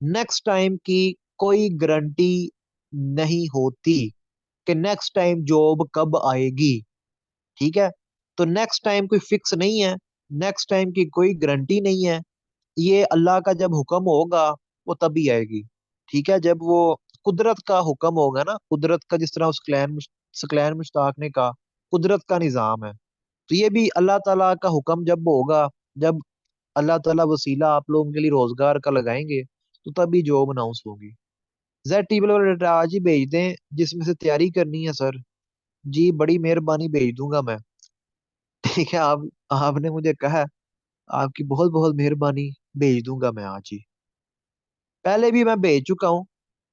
नेक्स्ट टाइम की कोई गारंटी नहीं होती कि नेक्स्ट टाइम जॉब कब आएगी। ठीक है। तो नेक्स्ट टाइम कोई फिक्स नहीं है, नेक्स्ट टाइम की कोई गारंटी नहीं है। ये अल्लाह का जब हुक्म होगा वो तभी आएगी। ठीक है, जब वो कुदरत का हुक्म होगा ना, कुदरत का, जिस तरह उस सकलैन मुश्ताक ने कहा, कुदरत का निजाम है। तो ये भी अल्लाह ताला का हुक्म जब होगा, जब अल्लाह ताला वसीला आप लोगों के लिए रोजगार का लगाएंगे, तो तभी जॉब अनाउंस होगी। जेड टेबल और आज ही भेज दें जिसमें से तैयारी करनी है सर। जी, बड़ी मेहरबानी, भेज दूंगा मैं। ठीक है, आप आपने मुझे कहा, आपकी बहुत बहुत मेहरबानी। भेज दूंगा मैं आज ही। पहले भी मैं भेज चुका हूँ,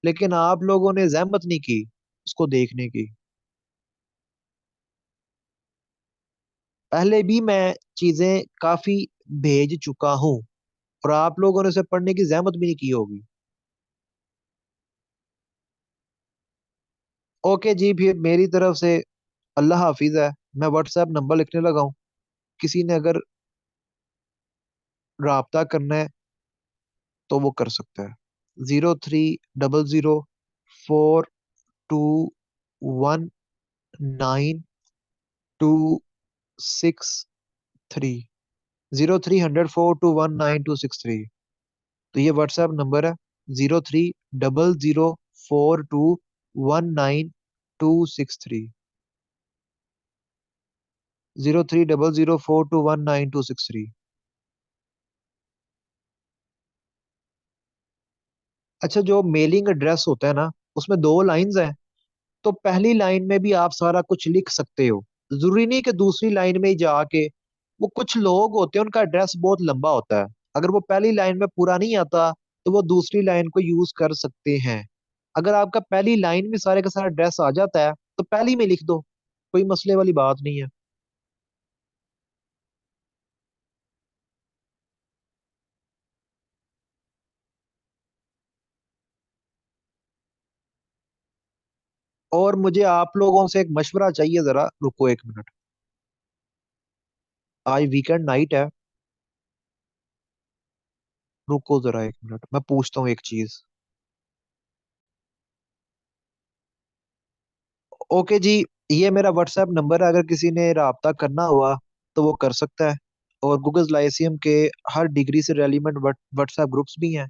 लेकिन आप लोगों ने जहमत नहीं की उसको देखने की। पहले भी मैं चीजें काफी भेज चुका हूँ, और आप लोगों ने उसे पढ़ने की जहमत भी नहीं की होगी। ओके जी, फिर मेरी तरफ से अल्लाह हाफिज है। मैं व्हाट्सएप नंबर लिखने लगा हूँ, किसी ने अगर राबता करना है तो वो कर सकता है। 030042192263। 030042192263। तो ये व्हाट्सएप नंबर है। 030042 19263। 030042192263। अच्छा, जो मेलिंग एड्रेस होता है ना, उसमें दो लाइंस हैं। तो पहली लाइन में भी आप सारा कुछ लिख सकते हो। जरूरी नहीं कि दूसरी लाइन में ही जाके। वो कुछ लोग होते हैं, उनका एड्रेस बहुत लंबा होता है। अगर वो पहली लाइन में पूरा नहीं आता, तो वो दूसरी लाइन को यूज कर सकते हैं। अगर आपका पहली लाइन में सारे का सारा एड्रेस आ जाता है, तो पहली में लिख दो। कोई मसले वाली बात नहीं है। और मुझे आप लोगों से एक मशवरा चाहिए, जरा रुको एक मिनट। आज वीकेंड नाइट है। रुको जरा एक मिनट, मैं पूछता हूँ एक चीज। ओके जी। ये मेरा व्हाट्सएप नंबर है, अगर किसी ने रबता करना हुआ तो वो कर सकता है। और गूगल लाइसियम के हर डिग्री से रेलिवेंट व्हाट्सएप ग्रुप्स भी हैं।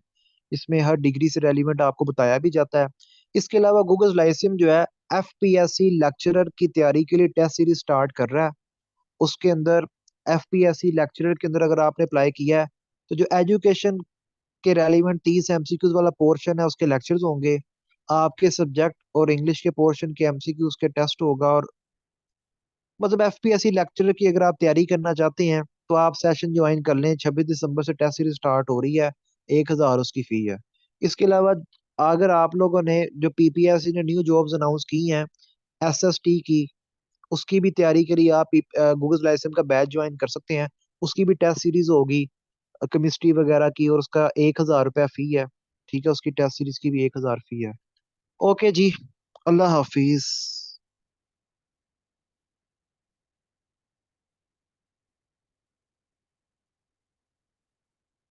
इसमें हर डिग्री से रेलिवेंट आपको बताया भी जाता है। इसके अलावा गूगल लाइसियम जो है, एफपीएससी लेक्चरर की तैयारी के लिए टेस्ट सीरीज स्टार्ट कर रहा है। उसके अंदर एफपीएससी लेक्चरर के अंदर अगर आपने अप्लाई किया है, तो जो एजुकेशन के रेलिवेंट 30 एमसीक्यूज वाला पोर्शन है, उसके लेक्चर्स होंगे। आपके सब्जेक्ट और इंग्लिश के पोर्शन के एमसीक्यूज के टेस्ट होगा। और मतलब एफपीएससी लेक्चरर की अगर आप तैयारी करना चाहते हैं, तो आप सेशन ज्वाइन कर लें। 26 दिसंबर से टेस्ट सीरीज स्टार्ट हो रही है। 1,000 उसकी फी है। इसके अलावा अगर आप लोगों ने जो पीपीएससी ने न्यू जॉब्स अनाउंस की हैं, एसएसटी की, उसकी भी तैयारी के लिए आप गूगल लाइसेंस का बैच ज्वाइन कर सकते हैं। उसकी भी टेस्ट सीरीज होगी, केमिस्ट्री वगैरह की, और उसका 1,000 रुपया फी है। ठीक है, उसकी टेस्ट सीरीज की भी 1,000 फी है। ओके जी। अल्लाह हाफिज।